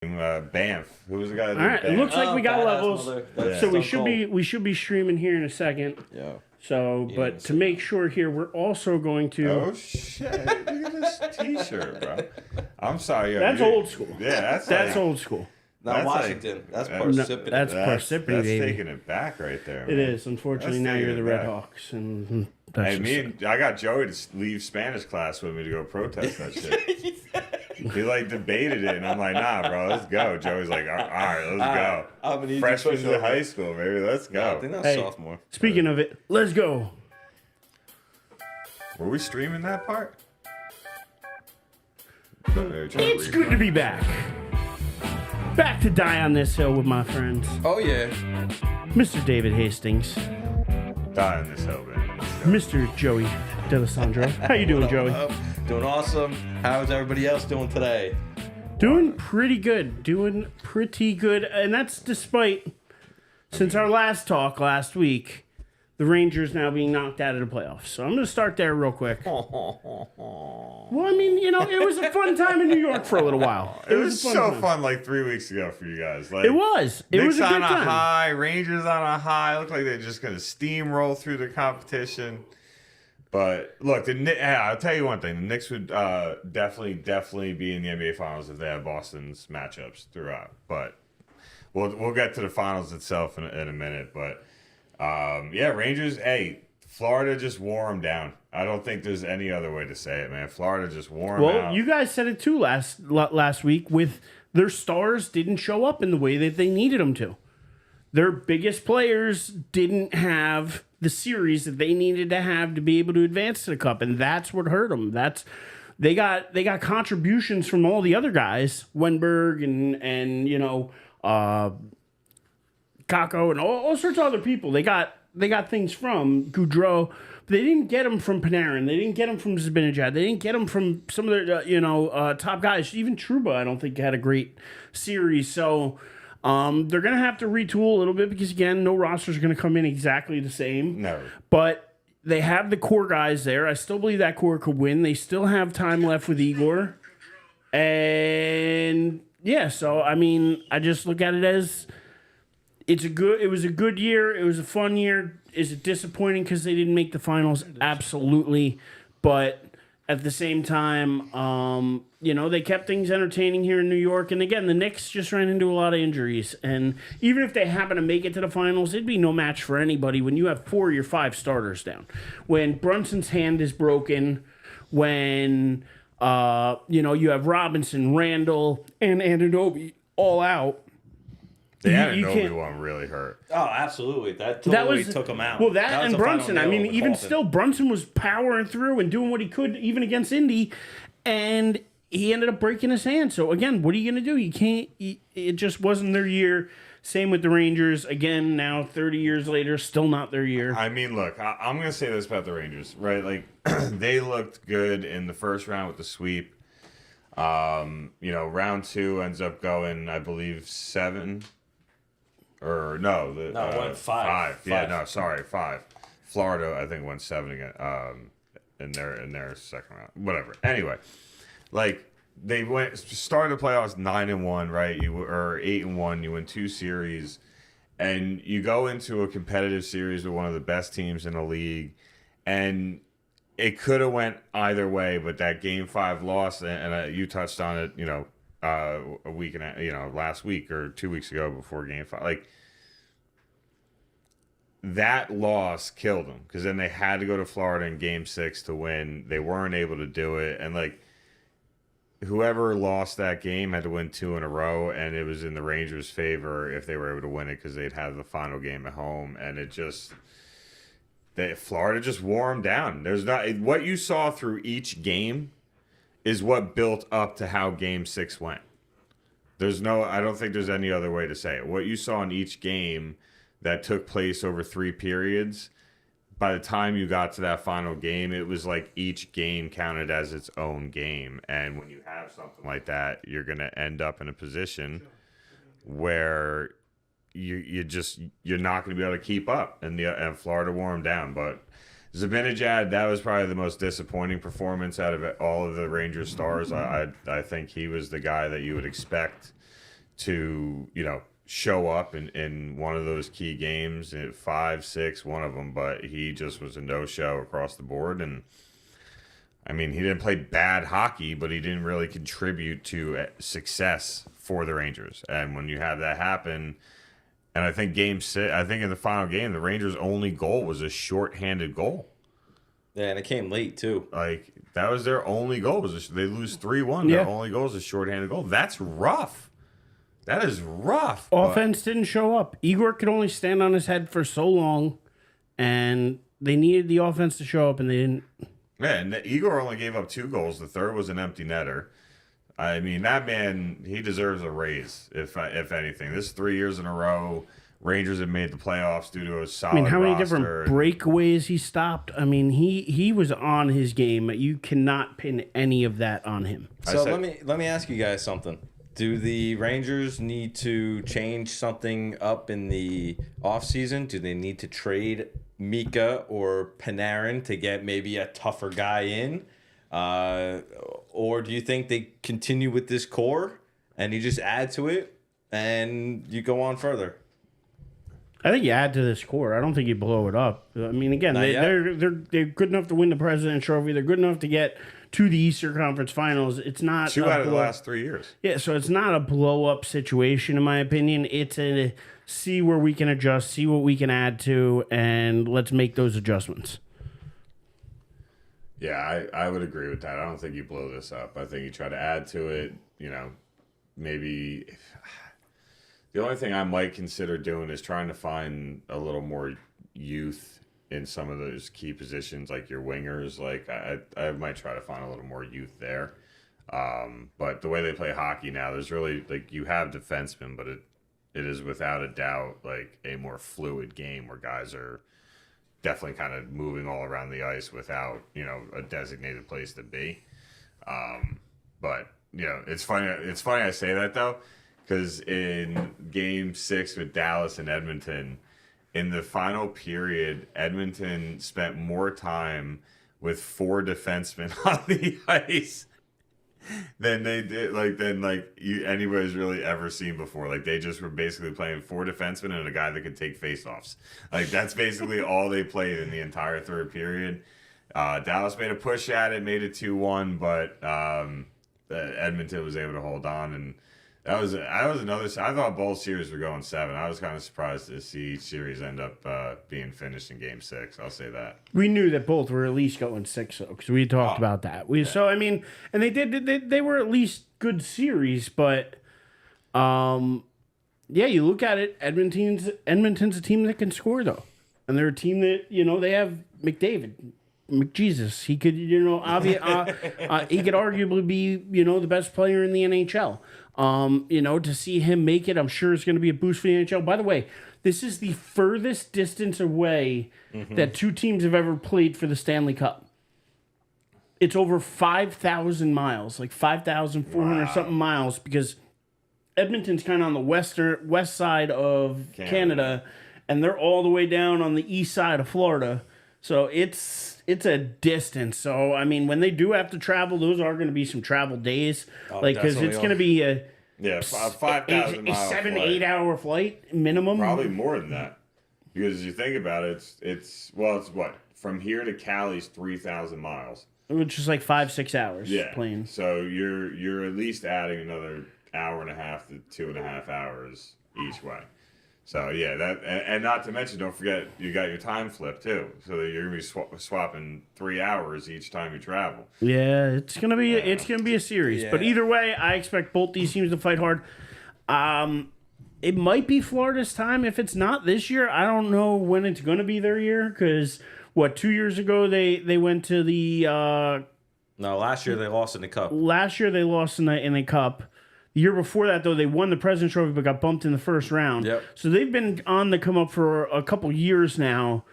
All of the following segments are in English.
Banff. Who was the guy that did All right, it Banff? looks like we got levels, so we should be streaming here in a second. Yeah. So, but to make sure here, we're also going to. Oh shit! Look at this T-shirt, bro. I'm sorry. That's old school. Yeah, that's old school. Not Washington. That's Parsippany. That's Parsippany, that's baby. taking it back right there. It Man. is. Unfortunately, That's now you're taking the it Red back. Hawks, and I got Joey to leave Spanish class with me to go protest that shit. He debated it, and I'm like, nah, bro, let's go. Joey's like, all right, let's go. I'm an easy Freshman to pushover. high school, baby, let's go. I think that's sophomore. Speaking of it, let's go. Were we streaming that part? It's good to be back. Back to die on this hill with my friends. Oh, yeah. Mr. David Hastings. Die on this hill, man. Mr. Joey D'Alessandro. How you doing, Joey? Doing awesome. How's everybody else doing today? Doing pretty good. And that's despite, since our last talk last week, the Rangers now being knocked out of the playoffs. So I'm going to start there real quick. Well, I mean, it was a fun time in New York for a little while. It was so fun 3 weeks ago for you guys. It was. It was a good on a time. high, Rangers on a high. Looked like they're just going to steamroll through the competition. But look, I'll tell you one thing: the Knicks would definitely be in the NBA Finals if they had Boston's matchups throughout. But we'll get to the finals itself in a minute. But yeah, Rangers. Hey, Florida just wore them down. I don't think there's any other way to say it, man. Florida just wore them out. Well, you guys said it too last week. With their stars didn't show up in the way that they needed them to. Their biggest players didn't have the series that they needed to be able to advance to the cup, and that's what hurt them. They got contributions from all the other guys, Wenberg and Kako and all sorts of other people. They got things from Goudreau, but they didn't get them from Panarin. They didn't get them from Zibanejad. They didn't get them from some of their top guys. Even Trouba, I don't think had a great series. So. They're going to have to retool a little bit because, again, no roster is going to come in exactly the same. No. But they have the core guys there. I still believe that core could win. They still have time left with Igor. And, yeah, so, I mean, I just look at it as it was a good year. It was a fun year. Is it disappointing because they didn't make the finals? Absolutely. But at the same time, they kept things entertaining here in New York. And again, the Knicks just ran into a lot of injuries. And even if they happen to make it to the finals, it'd be no match for anybody when you have 4 of your 5 starters down. When Brunson's hand is broken, when you have Robinson, Randall, and Anunoby all out. The Anunoby one really hurt. Oh, absolutely. That totally took him out. Well, that and Brunson. I mean, even still, Brunson was powering through and doing what he could, even against Indy, and he ended up breaking his hand. So, again, what are you going to do? You can't. It just wasn't their year. Same with the Rangers. Again, now 30 years later, still not their year. I mean, look, I'm going to say this about the Rangers, right? They looked good in the first round with the sweep. Round 2 ends up going, I believe, 7. Or no, it went 5. Yeah, no, sorry, 5. Florida, I think, went 7 again. In their second round, whatever. Anyway, they started the playoffs 9-1, right? Or 8-1. You win 2 series, and you go into a competitive series with one of the best teams in the league, and it could have went either way. But that Game 5 loss, and you touched on it, a week and last week or 2 weeks ago before Game 5, that loss killed them because then they had to go to Florida in Game 6 to win. They weren't able to do it, and whoever lost that game had to win 2 in a row, and it was in the Rangers' favor if they were able to win it because they'd have the final game at home, and Florida just wore them down. There's not what you saw through each game is what built up to how Game 6 went. I don't think there's any other way to say it. What you saw in each game that took place over 3 periods, by the time you got to that final game, it was like each game counted as its own game. And when you have something like that, you're going to end up in a position where you're not going to be able to keep up. And Florida wore them down. But Zibanejad, that was probably the most disappointing performance out of all of the Rangers stars. I think he was the guy that you would expect to, show up in one of those key games at 5-6, one of them, but he just was a no-show across the board. And I mean, he didn't play bad hockey, but he didn't really contribute to success for the Rangers. And when you have that happen, and I think game 6, I think in the final game, the Rangers' only goal was a shorthanded goal. Yeah, and it came late too. Like, that was their only goal. They lose 3-1. Yeah. Their only goal is a shorthanded goal. That's rough. That is rough. Offense didn't show up. Igor could only stand on his head for so long, and they needed the offense to show up, and they didn't. Yeah, and Igor only gave up 2 goals. The third was an empty netter. I mean, that man, he deserves a raise, if anything. This is 3 years in a row. Rangers have made the playoffs due to a solid I mean, how many roster. different breakaways he stopped? I mean, he was on his game. You cannot pin any of that on him. So let me ask you guys something. Do the Rangers need to change something up in the offseason? Do they need to trade Mika or Panarin to get maybe a tougher guy in? Or do you think they continue with this core and you just add to it and you go on further? I think you add to this core. I don't think you blow it up. I mean, again, they're good enough to win the President's Trophy. They're good enough to get to the Eastern Conference Finals. It's not 2 out of the last 3 years. Yeah, so it's not a blow up situation, in my opinion. It's a see where we can adjust, see what we can add to, and let's make those adjustments. Yeah, I would agree with that. I don't think you blow this up. I think you try to add to it, maybe. The only thing I might consider doing is trying to find a little more youth in some of those key positions, like your wingers. Like, I might try to find a little more youth there. But the way they play hockey now, there's really, like, you have defensemen, but it is without a doubt, like, a more fluid game where guys are definitely kind of moving all around the ice without, a designated place to be. But, it's funny I say that, though, because in Game 6 with Dallas and Edmonton, in the final period, Edmonton spent more time with 4 defensemen on the ice than they did, anybody's really ever seen before. Like, they just were basically playing 4 defensemen and a guy that could take faceoffs. Like, that's basically all they played in the entire third period. Dallas made a push at it, made it 2-1, but Edmonton was able to hold on, and that was another. I thought both series were going 7. I was kind of surprised to see each series end up being finished in Game 6. I'll say that. We knew that both were at least going 6, though, because we talked about that. So I mean, and they were at least good series, but yeah, you look at it, Edmonton's a team that can score, though, and they're a team that they have McDavid. McJesus, he could, he could arguably be, the best player in the NHL. To see him make it, I'm sure it's going to be a boost for the NHL. By the way, this is the furthest distance away that 2 teams have ever played for the Stanley Cup. It's over 5,000 miles, like 5,400 something miles, because Edmonton's kind of on the west side of Canada, and they're all the way down on the east side of Florida. So it's a distance. So, I mean, when they do have to travel, those are going to be some travel days. Because it's going to be a 5,000 mile 7 to flight. 8 hour flight minimum. Probably more than that. Because you think about it, it's what? From here to Cali's 3,000 miles. Which is like 5-6 hours plane. So you're at least adding another hour and a half to 2.5 hours each way. So yeah, that and not to mention, don't forget you got your time flip too, so that you're gonna be swapping 3 hours each time you travel. Yeah, it's gonna be a series. Yeah. But either way, I expect both these teams to fight hard. It might be Florida's time. If it's not this year, I don't know when it's gonna be their year. Because 2 years ago they went to the. No, last year they lost in the cup. Last year they lost in the cup. The year before that, though, they won the President's Trophy but got bumped in the first round. Yep. So they've been on the come up for a couple years now.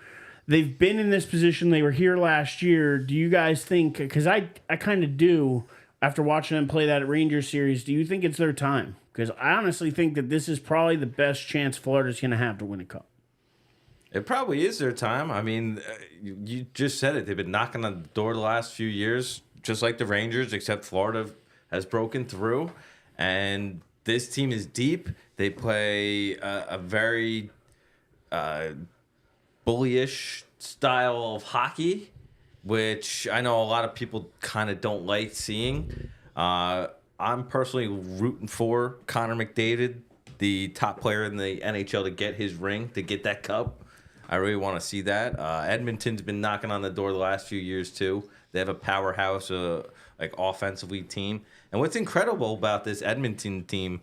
They've been in this position. They were here last year. Do you guys think, because I kind of do, after watching them play that Rangers series, do you think it's their time? Because I honestly think that this is probably the best chance Florida's going to have to win a cup. It probably is their time. I mean, you just said it. They've been knocking on the door the last few years, just like the Rangers, except Florida has broken through. And this team is deep. They play a very bullyish style of hockey, which I know a lot of people kind of don't like seeing. I'm personally rooting for Connor McDavid, the top player in the NHL, to get his ring, to get that cup. I really want to see that. Edmonton's been knocking on the door the last few years too. They have a powerhouse, like offensively team. And what's incredible about this Edmonton team,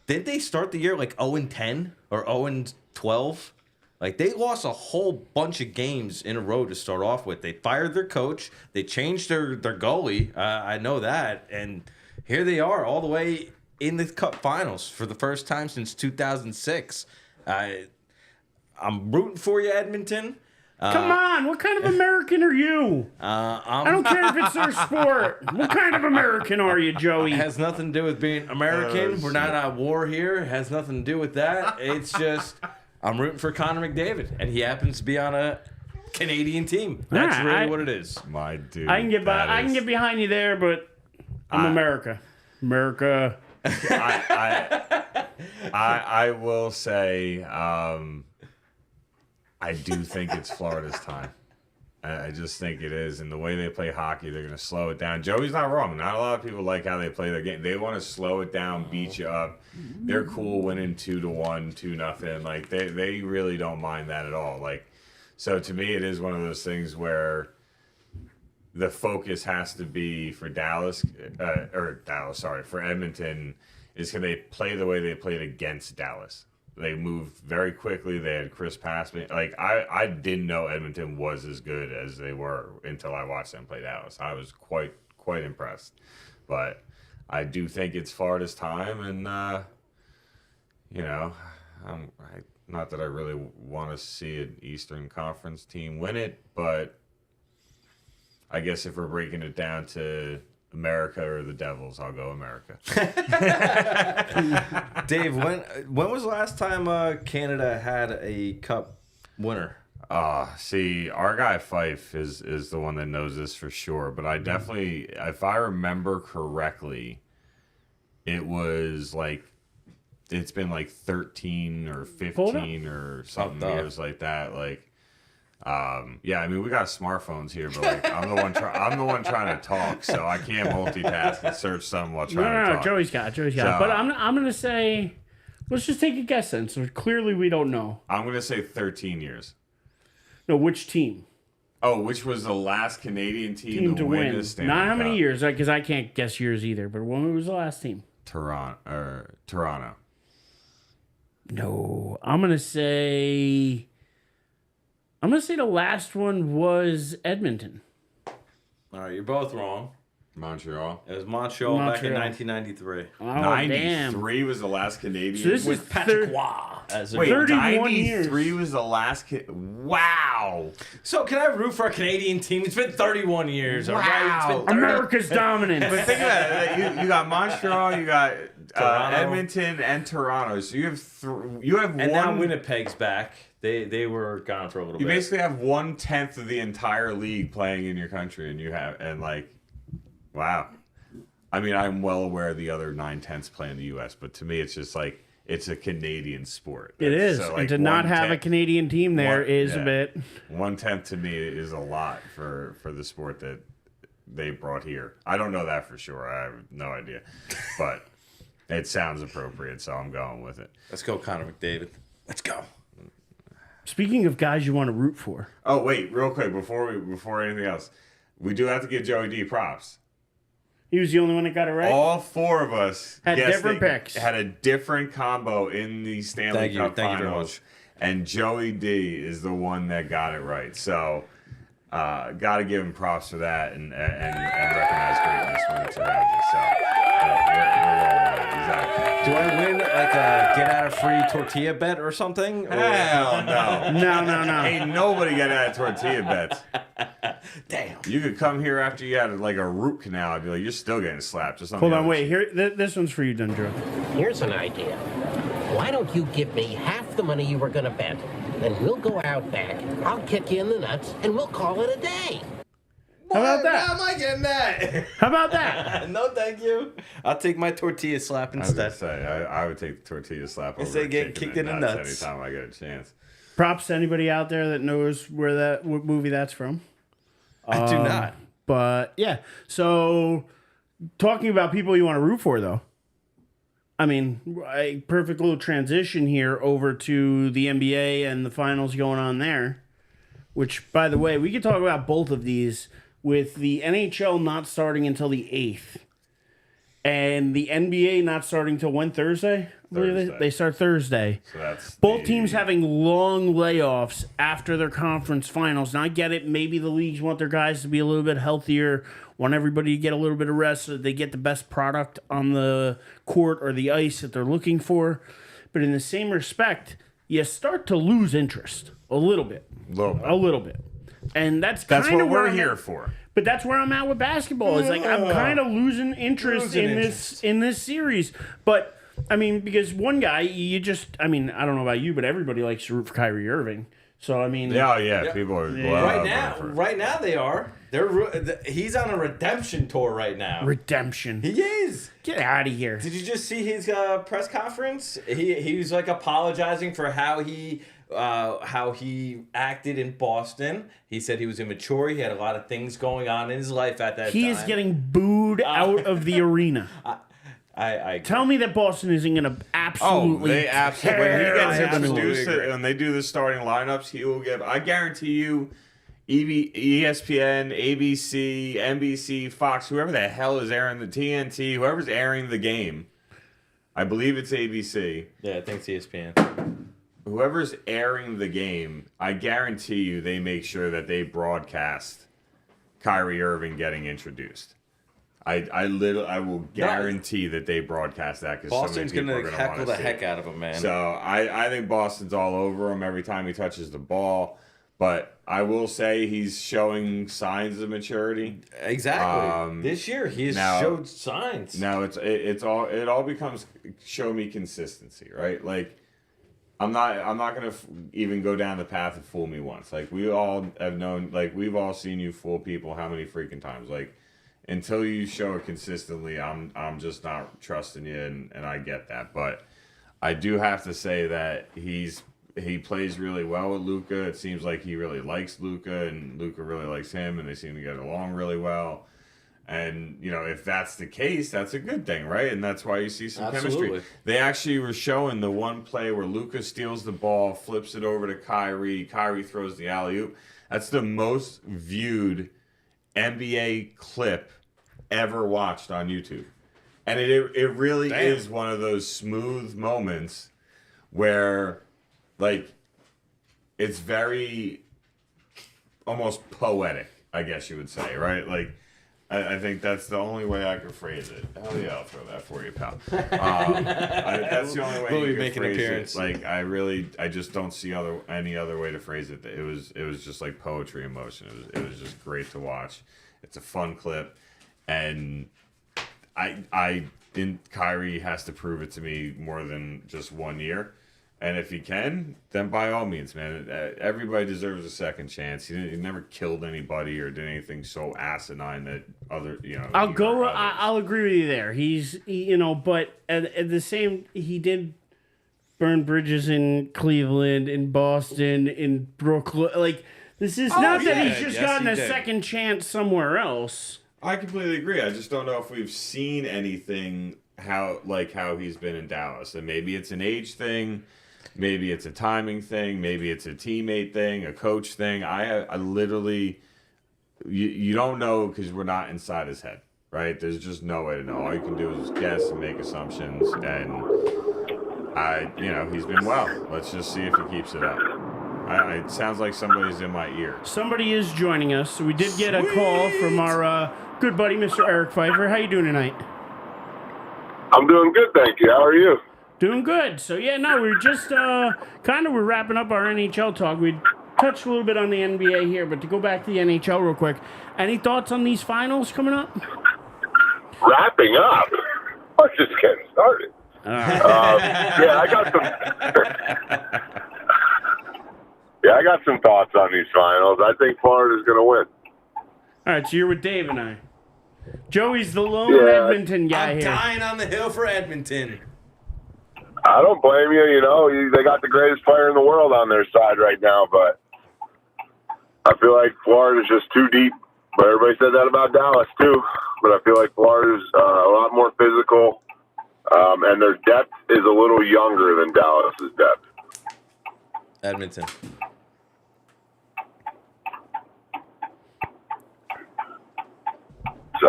did they start the year like 0-10 or 0-12? Like, they lost a whole bunch of games in a row to start off with. They fired their coach. They changed their goalie. I know that. And here they are all the way in the Cup Finals for the first time since 2006. I'm rooting for you, Edmonton. Come on, what kind of American are you? I don't care if it's their sport. What kind of American are you, Joey? It has nothing to do with being American. We're not at war here. It has nothing to do with that. It's just I'm rooting for Connor McDavid, and he happens to be on a Canadian team. That's really what it is. My dude. I can get behind you there, but I'm America. America. I will say I do think it's Florida's time. I just think it is. And the way they play hockey, they're going to slow it down. Joey's not wrong. Not a lot of people like how they play their game. They want to slow it down, beat you up. They're cool winning 2-1, 2-0. Like, they really don't mind that at all. Like, so to me, it is one of those things where the focus has to be for for Edmonton, is can they play the way they played against Dallas? They moved very quickly. They had crisp passing. Like, I didn't know Edmonton was as good as they were until I watched them play Dallas. I was quite impressed. But I do think it's Florida's time, and not that I really want to see an Eastern Conference team win it, but I guess if we're breaking it down to America or the Devils, I'll go America. Dave, when was the last time Canada had a cup winner? See, our guy Fife is the one that knows this for sure. But I definitely, if I remember correctly, it was like, it's been like 13 or 15 or something years like that. Like, yeah, I mean, we got smartphones here, but like, I'm the one trying to talk, so I can't multitask and search something while trying to talk. Joey's got it. But I'm gonna say, let's just take a guess then. So clearly we don't know. I'm gonna say 13 years. No, which team? Oh, which was the last Canadian team to win the Stanley Not how many Cup. years, because I can't guess years either. But when was the last team? Toronto. No, I'm gonna say the last one was Edmonton. All right, you're both wrong. Montreal. It was Montreal back in 1993. Oh, 93 was the last Canadian. So this With is Patrick Waugh as a 31 years. 93 was the last. Wow. So can I root for a Canadian team? It's been 31 years. All right? It's been 30. America's dominant. But think about it. You got Montreal, you got Toronto. Edmonton, and Toronto. So you have And one. now Winnipeg's back. They were gone for a little You bit. basically have 1/10 of the entire league playing in your country, and like, wow. I mean, I'm well aware the other 9/10 play in the U.S., but to me, it's just like, it's a Canadian sport. It is. So, like, and to not have a Canadian team there is a bit. 1/10 to me is a lot for the sport that they brought here. I don't know that for sure. I have no idea. But it sounds appropriate, so I'm going with it. Let's go, Connor McDavid. Let's go. Speaking of guys you want to root for. Oh, wait, real quick, before anything else, we do have to give Joey D props. He was the only one that got it right. All four of us Had different picks. Had a different combo in the Stanley Cup Thank you very Finals. much. And Joey D is the one that got it right. So, got to give him props for that and recognize greatness when it's around you. So, we're rolling with it. Exactly. Do I win like a get out of free tortilla bet or something? Hell no. No. Ain't nobody getting out of tortilla bets. Damn. You could come here after you had like a root canal. I'd be like, you're still getting slapped. Just Hold on, wait. Here, this one's for you, Dundro. Here's an idea. Why don't you give me half the money you were going to bet? Then we'll go out back, I'll kick you in the nuts, and we'll call it a day. How about that? How am I getting that? How about that? No, thank you. I'll take my tortilla slap I was gonna instead. say I would take the tortilla slap over Instead of getting kicking kicked in the nuts. anytime I get a chance. Props to anybody out there that knows what movie that's from. I do not. But yeah, so talking about people you want to root for, though. I mean, a perfect little transition here over to the NBA and the finals going on there. Which, by the way, we could talk about both of these with the NHL not starting until the 8th. And the NBA not starting till when? Thursday? I believe Thursday. They start Thursday. So that's Both teams having long layoffs after their conference finals. Now, I get it. Maybe the leagues want their guys to be a little bit healthier, want everybody to get a little bit of rest so that they get the best product on the court or the ice that they're looking for. But in the same respect, you start to lose interest a little bit. A little bit. And that's kind what of where we're I'm here at. for. But that's where I'm at with basketball. It's like I'm kind of losing interest in this series. But I mean, because one guy, I don't know about you, but everybody likes to root for Kyrie Irving. So I mean, People are Right now they are. He's on a redemption tour right now. redemption. He is. Get out of here. Did you just see his press conference? He was like apologizing for how he acted in Boston. He said he was immature. He had a lot of things going on in his life at that time. He is getting booed out of the arena. I Tell me that Boston isn't going to absolutely. They absolutely. When he gets absolutely introduced, agree. when they do the starting lineups, he will give. I guarantee you, ESPN, ABC, NBC, Fox, whoever the hell is airing the TNT, whoever's airing the game, I believe it's ABC. Yeah, I think it's ESPN. Whoever's airing the game, I guarantee you, they make sure that they broadcast Kyrie Irving getting introduced. I will guarantee that they broadcast that because Boston's going to heckle the heck out of him, man. So I think Boston's all over him every time he touches the ball. But I will say he's showing signs of maturity. Exactly. This year he showed signs. Now it all becomes show me consistency, right? Like I'm not gonna even go down the path of fool me once. Like we all have known, like we've all seen you fool people how many freaking times. Like until you show it consistently, I'm just not trusting you, and I get that. But I do have to say that he plays really well with Luka. It seems like he really likes Luka, and Luka really likes him, and they seem to get along really well. And, if that's the case, that's a good thing, right? And that's why you see some chemistry. They actually were showing the one play where Luka steals the ball, flips it over to Kyrie. Kyrie throws the alley-oop. That's the most viewed NBA clip ever watched on YouTube. And it really is one of those smooth moments where, like, it's very almost poetic, I guess you would say, right? Like, I think that's the only way I could phrase it. Hell yeah, I'll throw that for you, pal. That's the only way you could phrase it. Like, I just don't see any other way to phrase it. It was just like poetry in motion. It was just great to watch. It's a fun clip, and Kyrie has to prove it to me more than just 1 year. And if he can, then by all means, man. Everybody deserves a second chance. He never killed anybody or did anything so asinine that I'll agree with you there. But at the same, he did burn bridges in Cleveland, in Boston, in Brooklyn. Like, this is not that he's just gotten a second chance somewhere else. I completely agree. I just don't know if we've seen anything how he's been in Dallas. And maybe it's an age thing. Maybe it's a timing thing. Maybe it's a teammate thing, a coach thing. I literally, you don't know because we're not inside his head, right? There's just no way to know. All you can do is guess and make assumptions. And he's been well. Let's just see if he keeps it up. It sounds like somebody's in my ear. Somebody is joining us. So we did get a call from our good buddy, Mr. Eric Pfeiffer. How you doing tonight? I'm doing good, thank you. How are you? Doing good. So, we're just we're wrapping up our NHL talk. We touched a little bit on the NBA here, but to go back to the NHL real quick, any thoughts on these finals coming up? Wrapping up? We're just getting started. I got some thoughts on these finals. I think Florida's going to win. All right, so you're with Dave and I. Joey's the lone Yeah. Edmonton guy I'm here. dying on the hill for Edmonton. I don't blame you. You know, they got the greatest player in the world on their side right now, but I feel like Florida's just too deep. But everybody said that about Dallas too. But I feel like Florida's a lot more physical, and their depth is a little younger than Dallas's depth. Edmonton. So,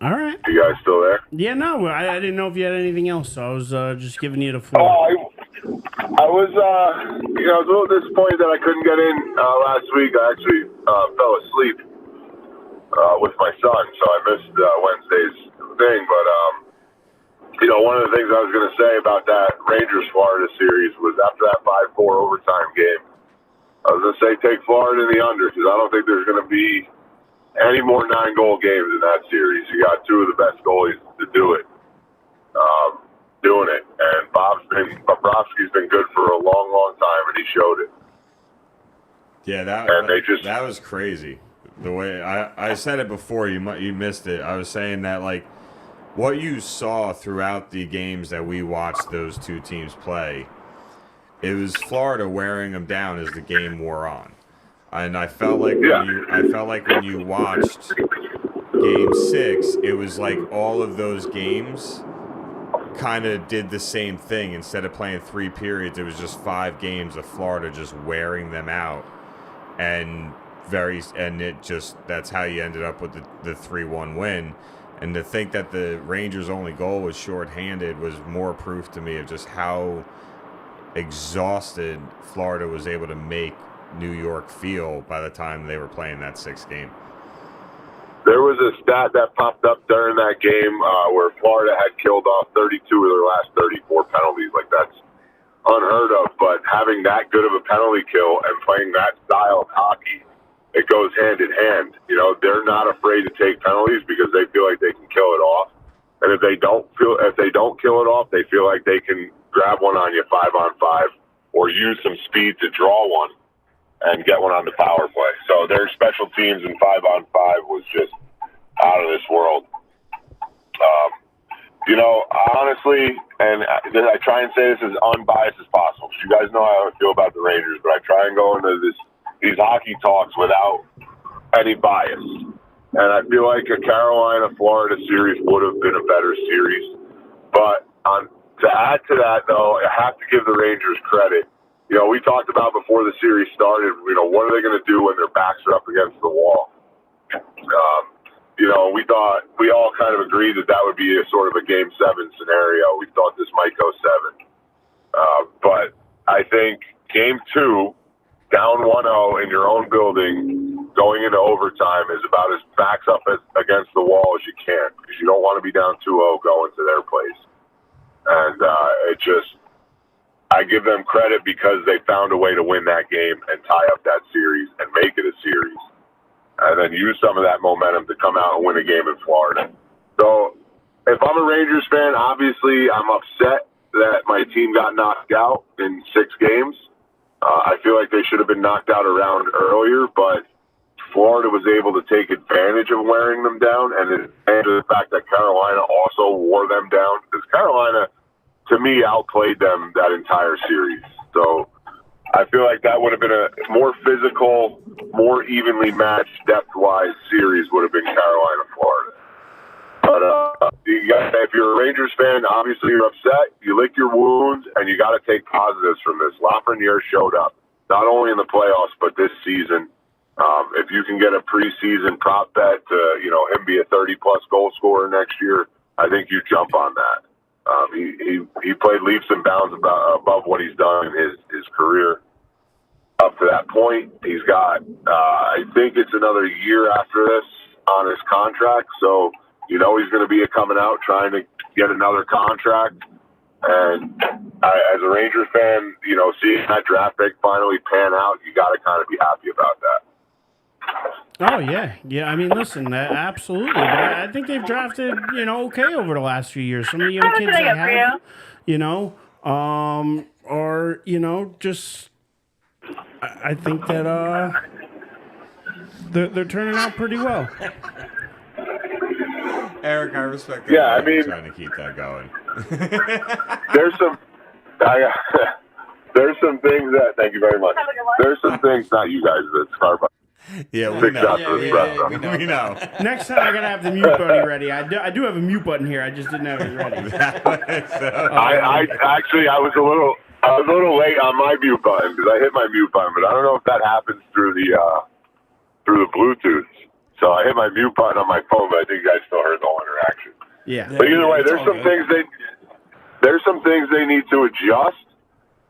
All right. you guys still there? Yeah, no, I didn't know if you had anything else, so I was just giving you the floor. Oh, I was, I was a little disappointed that I couldn't get in last week. I actually fell asleep with my son, so I missed Wednesday's thing. But one of the things I was going to say about that Rangers-Florida series was after that 5-4 overtime game, I was going to say take Florida in the under because I don't think there's going to be any more 9-goal games in that series. You got two of the best goalies to do it. Doing it, and Bobrovsky's been good for a long, long time, and he showed it. Yeah, that was crazy. The way I said it before, you missed it. I was saying that like what you saw throughout the games that we watched those two teams play, it was Florida wearing them down as the game wore on, and I felt like when you watched Game 6, it was like all of those games kind of did the same thing. Instead of playing 3 periods, it was just 5 games of Florida just wearing them out, and that's how you ended up with the 3-1 win. And to think that the Rangers' only goal was shorthanded was more proof to me of just how exhausted Florida was able to make New York feel by the time they were playing that 6th game. There was a stat that popped up during that game where Florida had killed off 32 of their last 34 penalties. Like, that's unheard of, but having that good of a penalty kill and playing that style of hockey, it goes hand in hand. You know, they're not afraid to take penalties because they feel like they can kill it off. And if they don't kill it off, they feel like they can grab one on you 5-on-5 or use some speed to draw one and get one on the power play. So their special teams in 5-on-5 was just out of this world. Honestly, and I try and say this as unbiased as possible. You guys know how I feel about the Rangers, but I try and go into these hockey talks without any bias. And I feel like a Carolina-Florida series would have been a better series. But to add to that, though, I have to give the Rangers credit. You know, we talked about before the series started, what are they going to do when their backs are up against the wall? We all kind of agreed that would be a sort of a Game 7 scenario. We thought this might go 7. But I think Game 2, down 1-0 in your own building, going into overtime is about as backs up against the wall as you can because you don't want to be down 2-0 going to their place. And I give them credit because they found a way to win that game and tie up that series and make it a series, and then use some of that momentum to come out and win a game in Florida. So if I'm a Rangers fan, obviously I'm upset that my team got knocked out in 6 games. I feel like they should have been knocked out a round earlier, but Florida was able to take advantage of wearing them down and the fact that Carolina also wore them down because Carolina, to me, outplayed them that entire series. So I feel like that would have been a more physical, more evenly matched, depth-wise series would have been Carolina-Florida. But if you're a Rangers fan, obviously you're upset. You lick your wounds, and you got to take positives from this. Lafreniere showed up, not only in the playoffs, but this season. If you can get a preseason prop bet to, him be a 30-plus goal scorer next year, I think you jump on that. He played leaps and bounds above what he's done in his career up to that point. He's got, I think it's another year after this on his contract. So, he's going to be coming out trying to get another contract. And as a Rangers fan, seeing that draft pick finally pan out, you got to kind of be happy about that. Oh, yeah. Yeah, I mean, listen, absolutely. But I think they've drafted, okay over the last few years. Some of the young kids they have, just, I think that, they're turning out pretty well. Eric, I respect that. Yeah, I mean, trying to keep that going. there's some there's some things that, thank you very much. There's some things, not you guys, that Starbucks. Yeah, we 6 know. shots of espresso. We know. Next time I gotta have the mute button ready. I do have a mute button here. I just didn't have it ready. I actually I was a little late on my mute button because I hit my mute button, but I don't know if that happens through the Bluetooth. So I hit my mute button on my phone, but I think you guys still heard the whole interaction. Yeah. But either way, there's some things they need to adjust.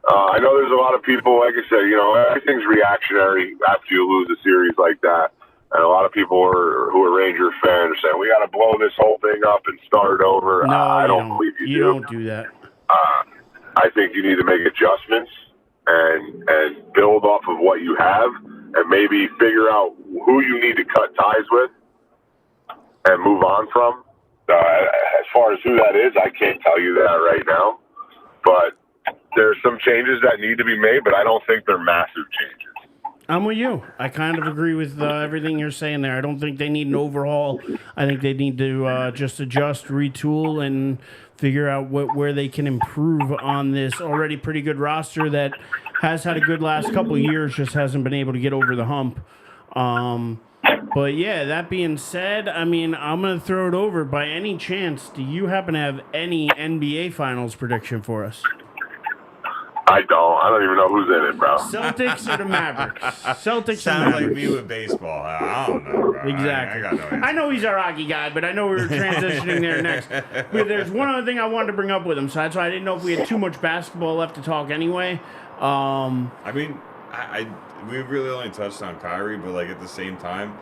I know there's a lot of people, like I said, everything's reactionary after you lose a series like that. And a lot of people who are Ranger fans are saying, we got to blow this whole thing up and start over. No, I don't believe you do. You don't do that. I think you need to make adjustments and build off of what you have and maybe figure out who you need to cut ties with and move on from. As far as who that is, I can't tell you that right now. But there's some changes that need to be made, but I don't think they're massive changes. I'm with you. I kind of agree with everything you're saying there. I don't think they need an overhaul. I think they need to just adjust, retool, and figure out where they can improve on this already pretty good roster that has had a good last couple of years, just hasn't been able to get over the hump. But yeah, that being said, I mean, I'm going to throw it over. By any chance, do you happen to have any NBA Finals prediction for us? I don't even know who's in it, bro. Celtics or the Mavericks? Celtics Sounds or like Mavericks? me with baseball. I don't know, bro. Exactly. I got no answer. I know he's our hockey guy, but I know we were transitioning there next. But there's one other thing I wanted to bring up with him, so that's why I didn't know if we had too much basketball left to talk anyway. I mean, we really only touched on Kyrie, but like at the same time,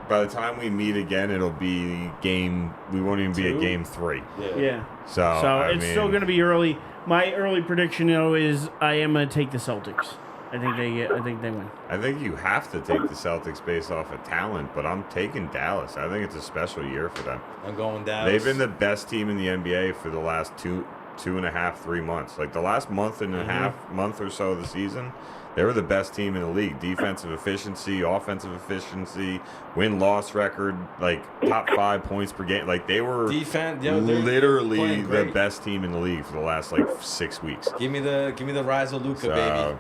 by the time we meet again, it'll be we won't even be at game 3. Yeah. So it's still going to be early. My early prediction, is I am going to take the Celtics. I think they win. I think you have to take the Celtics based off of talent, but I'm taking Dallas. I think it's a special year for them. I'm going Dallas. They've been the best team in the NBA for the last 2.5, 3 months. Like the last month and a half, month or so of the season, they were the best team in the league. Defensive efficiency, offensive efficiency, win-loss record, like top 5 points per game. Like they were literally the best team in the league for the last 6 weeks. Give me the rise of Luka, baby.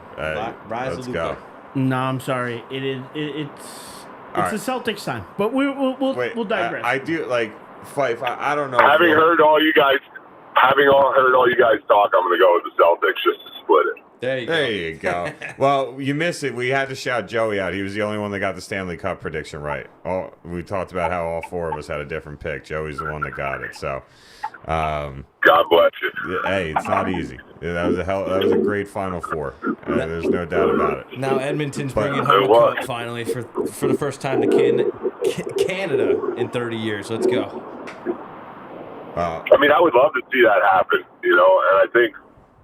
Rise of Luka. Go. No, I'm sorry. It's right. the Celtics time, but we'll digress. I do Fife. I don't know. Having heard all you guys talk, I'm going to go with the Celtics just to split it. There you go. Well, you missed it. We had to shout Joey out. He was the only one that got the Stanley Cup prediction right. We talked about how all 4 of us had a different pick. Joey's the one that got it. So, God bless you. hey, it's not easy. That was a great Final Four. There's no doubt about it. Now Edmonton's bringing home a cup finally for the first time to Canada in 30 years. Let's go. I mean, I would love to see that happen, and I think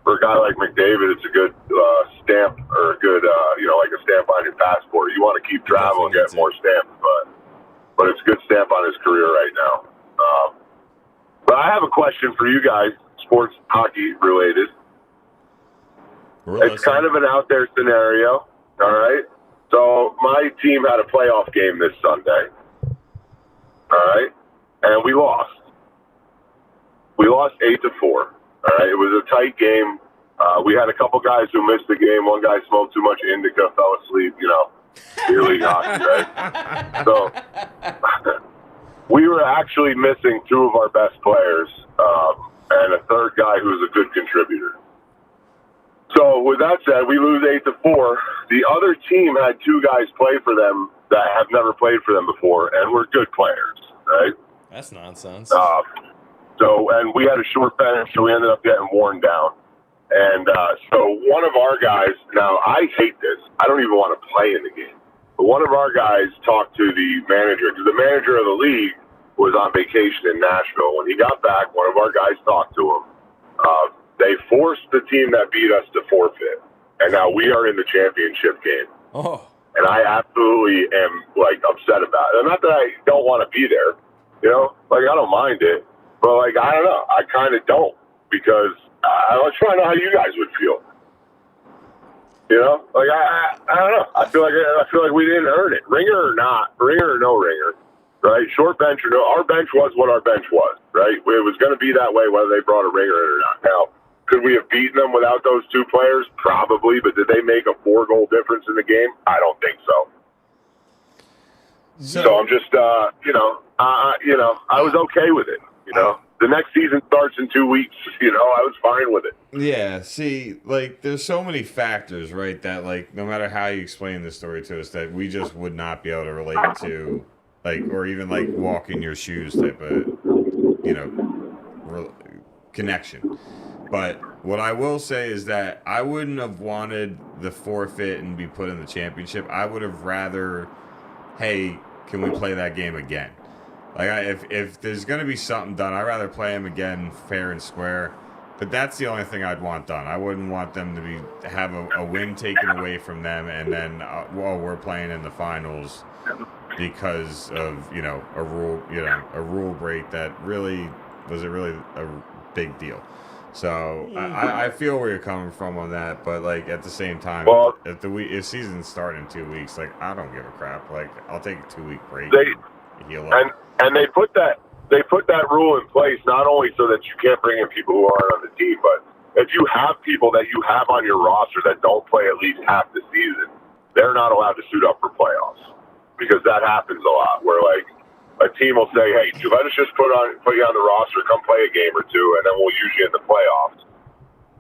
for a guy like McDavid, it's a good stamp or a good, like a stamp on your passport. You want to keep traveling, get more stamps, but it's a good stamp on his career right now. But I have a question for you guys, sports hockey related. It's kind of an out there scenario, all right? So my team had a playoff game this Sunday, all right? And we lost. We lost 8-4. All right, it was a tight game. We had a couple guys who missed the game. One guy smoked too much indica, fell asleep, beer league hockey, right? So we were actually missing 2 of our best players and a third guy who's a good contributor. So with that said, we lose 8-4. The other team had 2 guys play for them that have never played for them before and were good players, right? That's nonsense. And we had a short bench, so we ended up getting worn down. And so one of our guys, now I hate this. I don't even want to play in the game. But one of our guys talked to the manager, because the manager of the league was on vacation in Nashville. When he got back, one of our guys talked to him. They forced the team that beat us to forfeit. And now we are in the championship game. Oh. And I absolutely am, upset about it. And not that I don't want to be there, I don't mind it. But, I don't know. I kind of don't because I was trying to know how you guys would feel. You know, like I don't know. I feel like we didn't earn it. Ringer or not, ringer or no ringer, right? Short bench or no. Our bench was what our bench was, right? It was going to be that way whether they brought a ringer in or not. Now, could we have beaten them without those two players? Probably, but did they make a 4-goal difference in the game? I don't think so. So I'm just, I was okay with it. You know, the next season starts in 2 weeks. You know, I was fine with it. Yeah, see, like, there's so many factors, right, that, like, no matter how you explain the story to us, that we just would not be able to relate to, like, or even, like, walk in your shoes type of, you know, connection. But what I will say is that I wouldn't have wanted the forfeit and be put in the championship. I would have rather, hey, can we play that game again? Like, if there's going to be something done, I'd rather play them again fair and square. But that's the only thing I'd want done. I wouldn't want them to have a win taken away from them, and then we're playing in the finals because of a rule break that really was a big deal. So I feel where you're coming from on that, but like at the same time, if season's starting in 2 weeks, like I don't give a crap. Like I'll take a 2-week break. Heal up. And they put that rule in place not only so that you can't bring in people who aren't on the team, but if you have people that you have on your roster that don't play at least half the season, they're not allowed to suit up for playoffs because that happens a lot. Where like a team will say, "Hey, let us just put you on the roster, come play a game or two, and then we'll use you in the playoffs."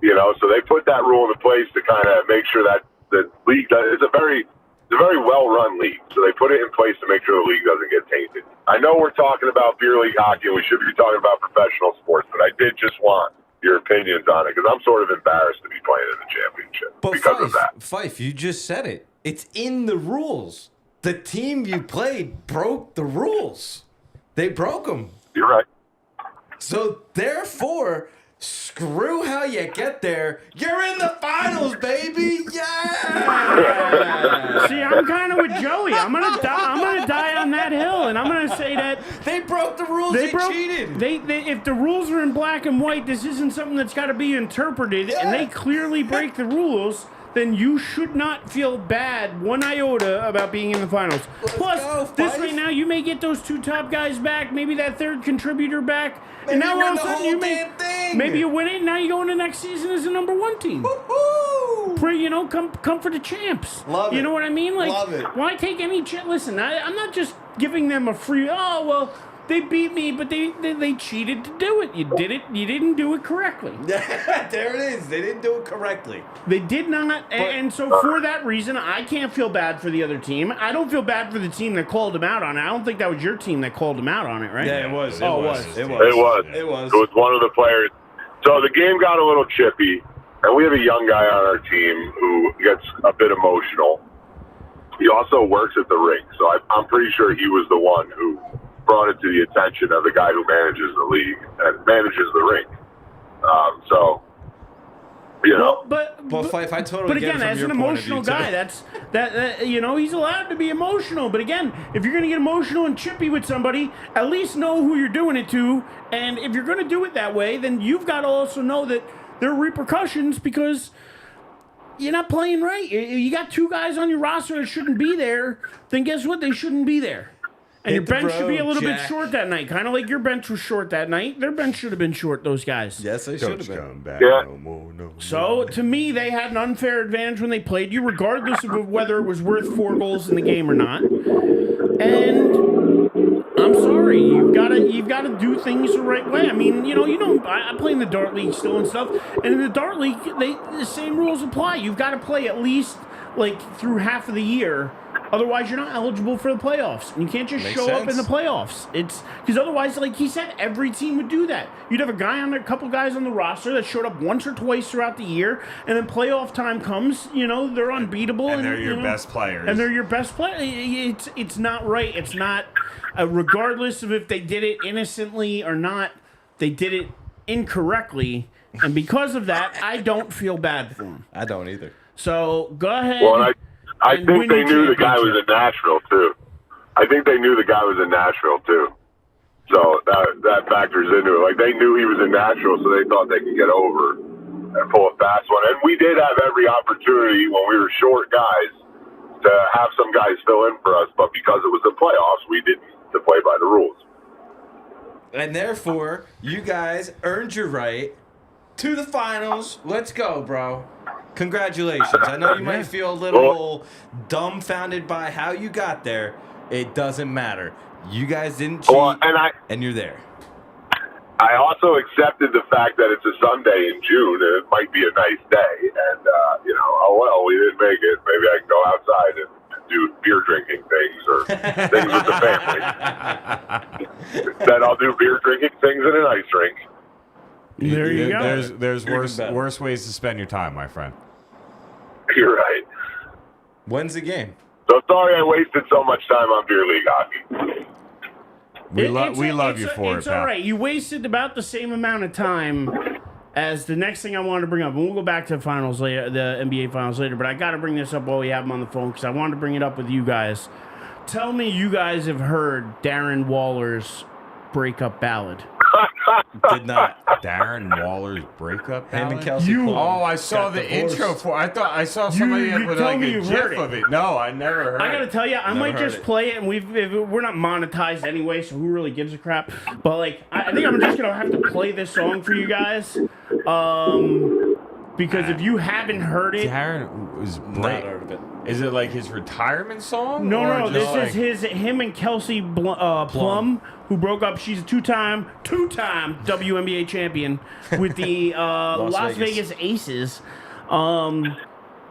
You know, so they put that rule in place to kind of make sure that the league it's a very well-run league. So they put it in place to make sure the league doesn't get tainted. I know we're talking about beer league hockey, and we should be talking about professional sports, but I did just want your opinions on it because I'm sort of embarrassed to be playing in the championship because of that. Fife, you just said it. It's in the rules. The team you played broke the rules. They broke them. You're right. So, therefore, screw how you get there. You're in the finals, baby. Yeah. See, I'm kind of with Joey. I'm gonna die on that hill, and I'm gonna say that they broke the rules. They cheated. They if the rules are in black and white, this isn't something that's got to be interpreted, and they clearly break the rules. Then you should not feel bad one iota about being in the finals. Plus, this right now, you may get those two top guys back, maybe that third contributor back, and now all of a sudden maybe you win it. And now you go into next season as a number 1 team. Woo-hoo! Come for the champs. Love it. You know what I mean? Like, love it. Why take any chance? Listen, I'm not just giving them a free. Oh well. They beat me, but they cheated to do it. You didn't do it correctly. There it is. They didn't do it correctly. They did not, and so for that reason, I can't feel bad for the other team. I don't feel bad for the team that called him out on it. I don't think that was your team that called him out on it, right? Yeah, it was. It was. It was one of the players. So the game got a little chippy, and we have a young guy on our team who gets a bit emotional. He also works at the rink, so I'm pretty sure he was the one who brought it to the attention of the guy who manages the league and manages the rink. So, you know. Well, Fife, I totally get it from as your an point of emotional view, guy, that he's allowed to be emotional. But again, if you're going to get emotional and chippy with somebody, at least know who you're doing it to. And if you're going to do it that way, then you've got to also know that there are repercussions because you're not playing right. You got two guys on your roster that shouldn't be there. Then guess what? They shouldn't be there. And your bench should be a little bit short that night, kind of like your bench was short that night. Their bench should have been short, those guys. Yes, they should have been. Back no more. So, to me, they had an unfair advantage when they played you, regardless of whether it was worth 4 goals in the game or not. And I'm sorry, you've got to do things the right way. I mean, I play in the Dart League still and stuff, and in the Dart League, the same rules apply. You've got to play at least through half of the year. Otherwise, you're not eligible for the playoffs. And you can't just show up in the playoffs. It's because otherwise, like he said, every team would do that. You'd have a couple guys on the roster that showed up once or twice throughout the year, and then playoff time comes. They're unbeatable, and they're your best players. And they're your best player. It's not right. It's not, regardless of if they did it innocently or not. They did it incorrectly, and because of that, I don't feel bad for them. I don't either. So go ahead. Well, I think they knew the guy was in Nashville too. So that factors into it. Like they knew he was in Nashville, so they thought they could get over and pull a fast one. And we did have every opportunity when we were short guys to have some guys fill in for us, but because it was the playoffs, we didn't to play by the rules. And therefore, you guys earned your right to the finals. Let's go, bro. Congratulations. I know you might feel a little dumbfounded by how you got there. It doesn't matter. You guys didn't cheat, and you're there. I also accepted the fact that it's a Sunday in June and it might be a nice day. And, oh, well, we didn't make it. Maybe I can go outside and do beer drinking things or things with the family. Instead, I'll do beer drinking things in an ice rink. There you go. There's worse ways to spend your time, my friend. You're right. When's the game? So sorry I wasted so much time on beer league hockey. We love you for it, It's all right. You wasted about the same amount of time as the next thing I wanted to bring up. And we'll go back to the finals later, the NBA finals later. But I got to bring this up while we have him on the phone because I wanted to bring it up with you guys. Tell me you guys have heard Darren Waller's breakup ballad. Did not. Darren Waller's breakup Him and ballad? Kelsey Plum I saw got the divorced. intro for. I thought I saw somebody you with tell like me a you've heard gif it. of it. No, I never heard. I gotta tell you, I might just play it, and we're not monetized anyway, so who really gives a crap? But like, I think I'm just gonna have to play this song for you guys, because if you haven't heard it, Darren was Not heard of it. Is it like his retirement song? no, or this just is him and Kelsey Plum, who broke up. She's a two-time WNBA champion with the Las Vegas Aces.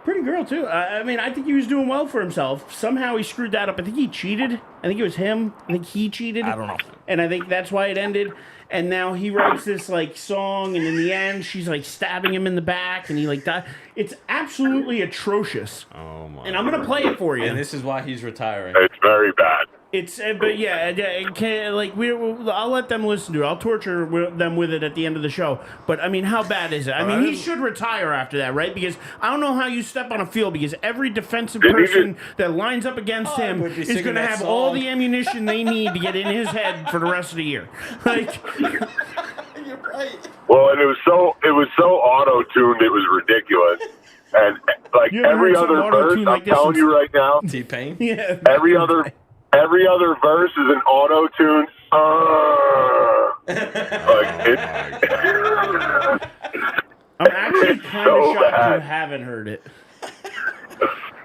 Pretty girl too. I mean, I think he was doing well for himself. Somehow he screwed that up. I think he cheated. I think it was him. I think he cheated. I don't know. And I think that's why it ended. And now he writes this like song, and in the end, she's like stabbing him in the back, and he like died. It's absolutely atrocious. Oh my! And I'm gonna play it for you. And this is why he's retiring. It's very bad. It's but yeah, it can't, like I'll let them listen to it. I'll torture them with it at the end of the show. But I mean, how bad is it? I mean, he should retire after that, right? Because I don't know how you step on a field because every defensive person that lines up against him would be is singing going to that have song. all the ammunition they need to get in his head for the rest of the year. Like, You're right. Well, and it was so auto-tuned, it was ridiculous. And like You ever every heard some other verse, auto-tune like I'm this telling you right now, T-Pain? yeah, every other verse is an auto-tune. Like it's I'm actually kind so of shocked bad. you haven't heard it.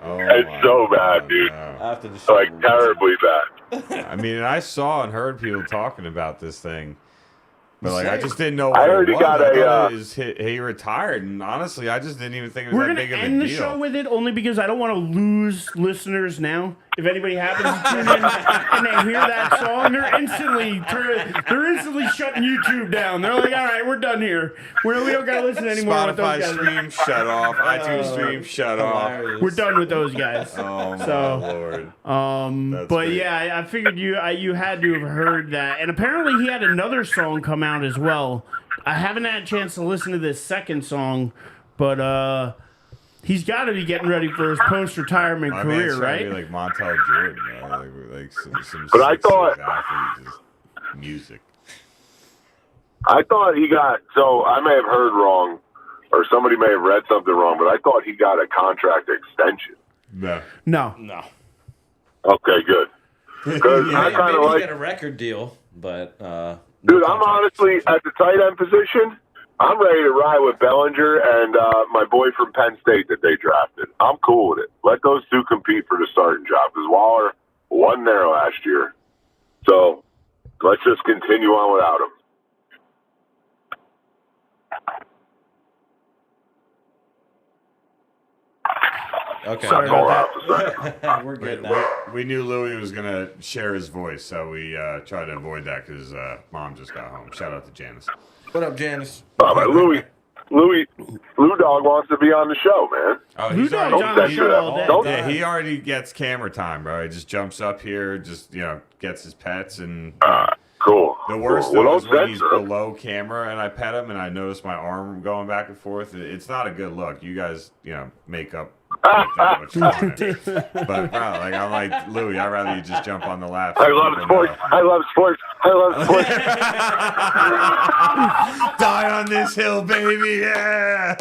It's so bad, dude. After the show. Like terribly bad. I mean, I saw and heard people talking about this thing, but like I Same. just didn't know I what heard it he was. got I a, thought it was he retired, and honestly, I just didn't even think it was We're that going big to of a end the deal. show with it only because I don't want to lose listeners now. If anybody happens to tune in and they hear that song, they're instantly shutting YouTube down. They're like, all right, we're done here. We don't got to listen anymore with those Spotify guys. stream shut off. iTunes stream shut off. Hilarious. We're done with those guys. Oh my So, lord! That's But great. yeah, I figured you had to have heard that. And apparently he had another song come out as well. I haven't had a chance to listen to this second song, but he's got to be getting ready for his post-retirement My man's career, trying right? to be like Montel Jordan, like some But I thought- athlete, just music. I thought he got, so I may have heard wrong, or somebody may have read something wrong, but I thought he got a contract extension. No. No. Okay, good. Because I kind Maybe of he like, got a record deal, but dude, I'm honestly, at the tight end position, I'm ready to ride with Bellinger and my boy from Penn State that they drafted. I'm cool with it. Let those two compete for the starting job, because Waller won there last year. So let's just continue on without him. okay. Sorry All about right, that. We're good now. We knew Louis was gonna share his voice, so we tried to avoid that because mom just got home. Shout out to Janice. What up, Janice? Lou Dog wants to be on the show, man. Oh, Lou he's Dog's already on the send show you all that. day. Don't- Yeah, he already gets camera time, bro. He just jumps up here, just gets his pets, and Cool. the worst Cool. though Well, is don't when he's censor him. below camera and I pet him and I notice my arm going back and forth. It's not a good look. You guys, make up make that what you want it. But bro, like I'm like Louis, I'd rather you just jump on the lap. I love sports. I love sports. I love sports. Die on this hill, baby. Yeah.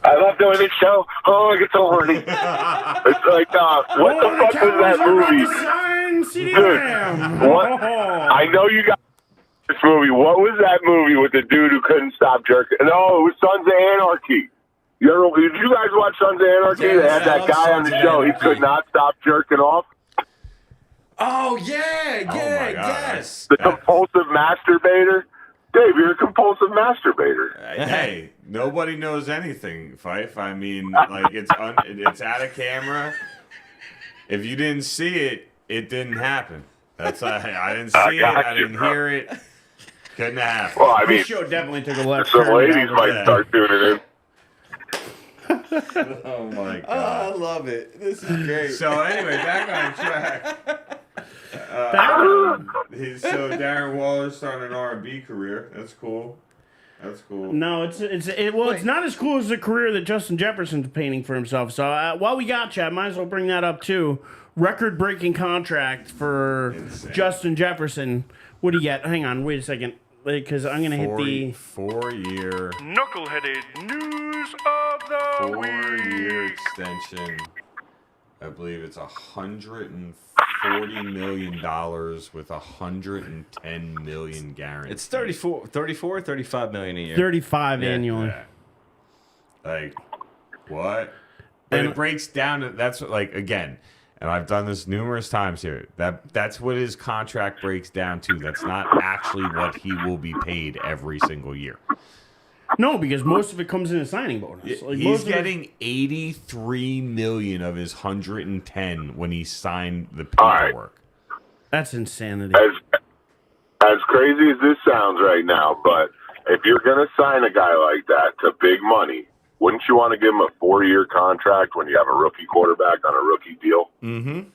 I love doing this show. Oh, I get so horny. It's like, what the fuck was that movie? Dude, I know you got this movie. What was that movie with the dude who couldn't stop jerking? No, it was Sons of Anarchy. Did you guys watch Sons of Anarchy? Yes, they had that guy on the show. He could not stop jerking off. Oh, yeah, yes. The compulsive masturbator. Dave, you're a compulsive masturbator. Hey, nobody knows anything, Fife. I mean, like it's out of camera. If you didn't see it, it didn't happen. I didn't see it. I didn't hear it. Couldn't happen. Well, I mean, This show definitely took a left some turn. ladies might start tuning in. Oh my god! I love it. This is great. So anyway, back on track. So Darren Waller's starting an R&B career. That's cool. That's cool. No, it's not as cool as the career that Justin Jefferson's painting for himself. So while we got you, I might as well bring that up too. Record-breaking contract for Justin Jefferson. What do you get? Hang on, wait a second, because I'm gonna hit the 4-year knuckleheaded news of the week. 4-year extension. I believe it's $140 million with $110 million guaranteed. It's 35 million a year. 35 annually. Yeah. Like, what? But it breaks down to, that's what, like, again, and I've done this numerous times here, that's what his contract breaks down to. That's not actually what he will be paid every single year. No, because most of it comes in a signing bonus. Like He's getting $83 million of his $110 when he signed the paperwork. That's insanity. As crazy as this sounds right now, but if you're going to sign a guy like that to big money, wouldn't you want to give him a 4-year contract when you have a rookie quarterback on a rookie deal? Mm-hmm.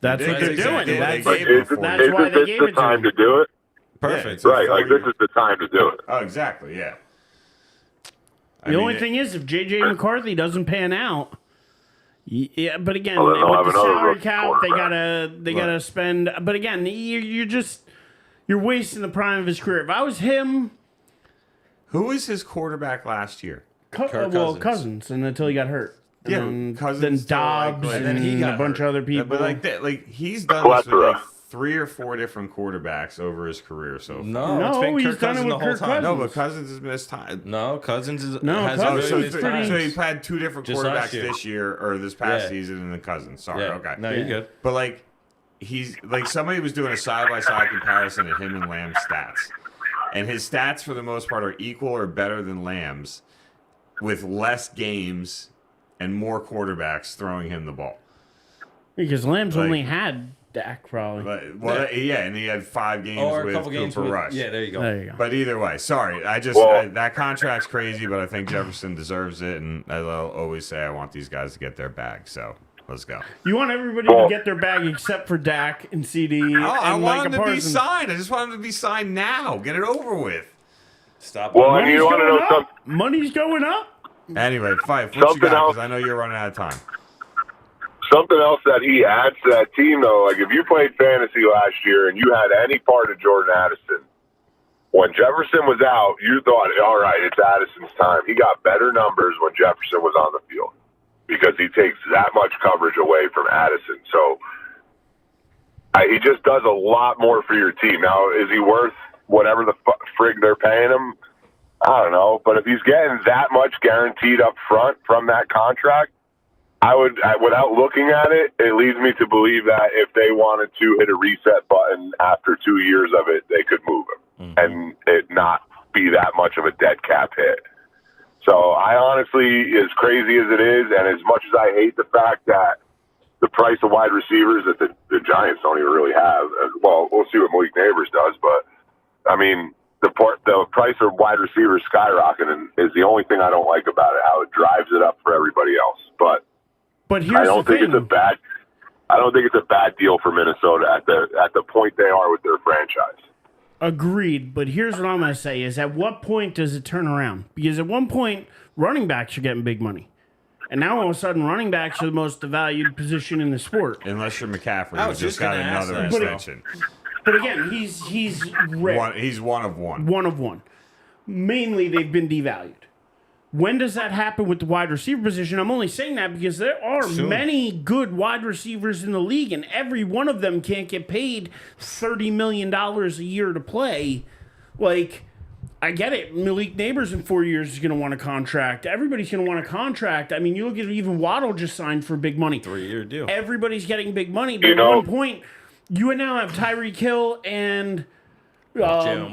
That's what they're doing. That's why they gave the it to time him. to do it. Perfect. Right, like this is the time to do it. Oh, exactly, yeah. The only thing is, if J.J. McCarthy doesn't pan out, yeah. But again, Well, they'll have with the another salary rookie cap, they quarterback. gotta spend. But again, you're wasting the prime of his career. If I was him, who was his quarterback last year? Cousins, and until he got hurt. Yeah, and Cousins then still, Dobbs, like, and then he got a bunch of other people. But like that, like he's done this with like 3 or 4 different quarterbacks over his career so far. No, it's been he's Kirk done it Cousins with the whole Kirk time. Cousins. No, but Cousins has missed time. No, Cousins is No, has Cousins really is missed pretty- time. So you've had 2 different Just quarterbacks last year. this year or this past Yeah. season and the Cousins. Sorry, Yeah. okay. No, you're good. But like he's like somebody was doing a side-by-side comparison of him and Lamb's stats. And his stats for the most part are equal or better than Lamb's with less games and more quarterbacks throwing him the ball. Because Lamb's Like- only had Dak probably. Yeah, and he had 5 games Or a with couple games Cooper with, Rush. yeah, there you go. There you go. But either way, sorry. That contract's crazy, but I think Jefferson deserves it. And as I'll always say, I want these guys to get their bag. So let's go. You want everybody to get their bag except for Dak and CD and I want Micah him to Parsons. be signed. I just want him to be signed now. Get it over with. Stop. Well, and you want to know something? Money's going up. Anyway, Fife, what you Something got? else. Because I know you're running out of time. Something else that he adds to that team, though, like if you played fantasy last year and you had any part of Jordan Addison, when Jefferson was out, you thought, all right, it's Addison's time. He got better numbers when Jefferson was on the field because he takes that much coverage away from Addison. So he just does a lot more for your team. Now, is he worth whatever the frig they're paying him? I don't know. But if he's getting that much guaranteed up front from that contract, without looking at it, it leads me to believe that if they wanted to hit a reset button after 2 years of it, they could move him and it not be that much of a dead cap hit. So I honestly, as crazy as it is, and as much as I hate the fact that the price of wide receivers that the Giants don't even really have, well, we'll see what Malik Neighbors does, but I mean, the price of wide receivers skyrocketing is the only thing I don't like about it, how it drives it up for everybody else. But here's I don't the think thing. I don't think it's a bad deal for Minnesota at the point they are with their franchise. Agreed, but here's what I'm going to say is at what point does it turn around? Because at one point, running backs are getting big money. And now all of a sudden, running backs are the most valued position in the sport. Unless you're McCaffrey, I who was just just got gonna ask another that. extension. But again, he's rare. He's one of one. One of one. Mainly, they've been devalued. When does that happen with the wide receiver position? I'm only saying that because there are many good wide receivers in the league, and every one of them can't get paid $30 million a year to play. Like, I get it. Malik Neighbors in 4 years is going to want a contract. Everybody's going to want a contract. I mean, you look at even Waddle just signed for big money. 3-year deal. Everybody's getting big money, but at one point, you now have Tyreek Hill and Jalen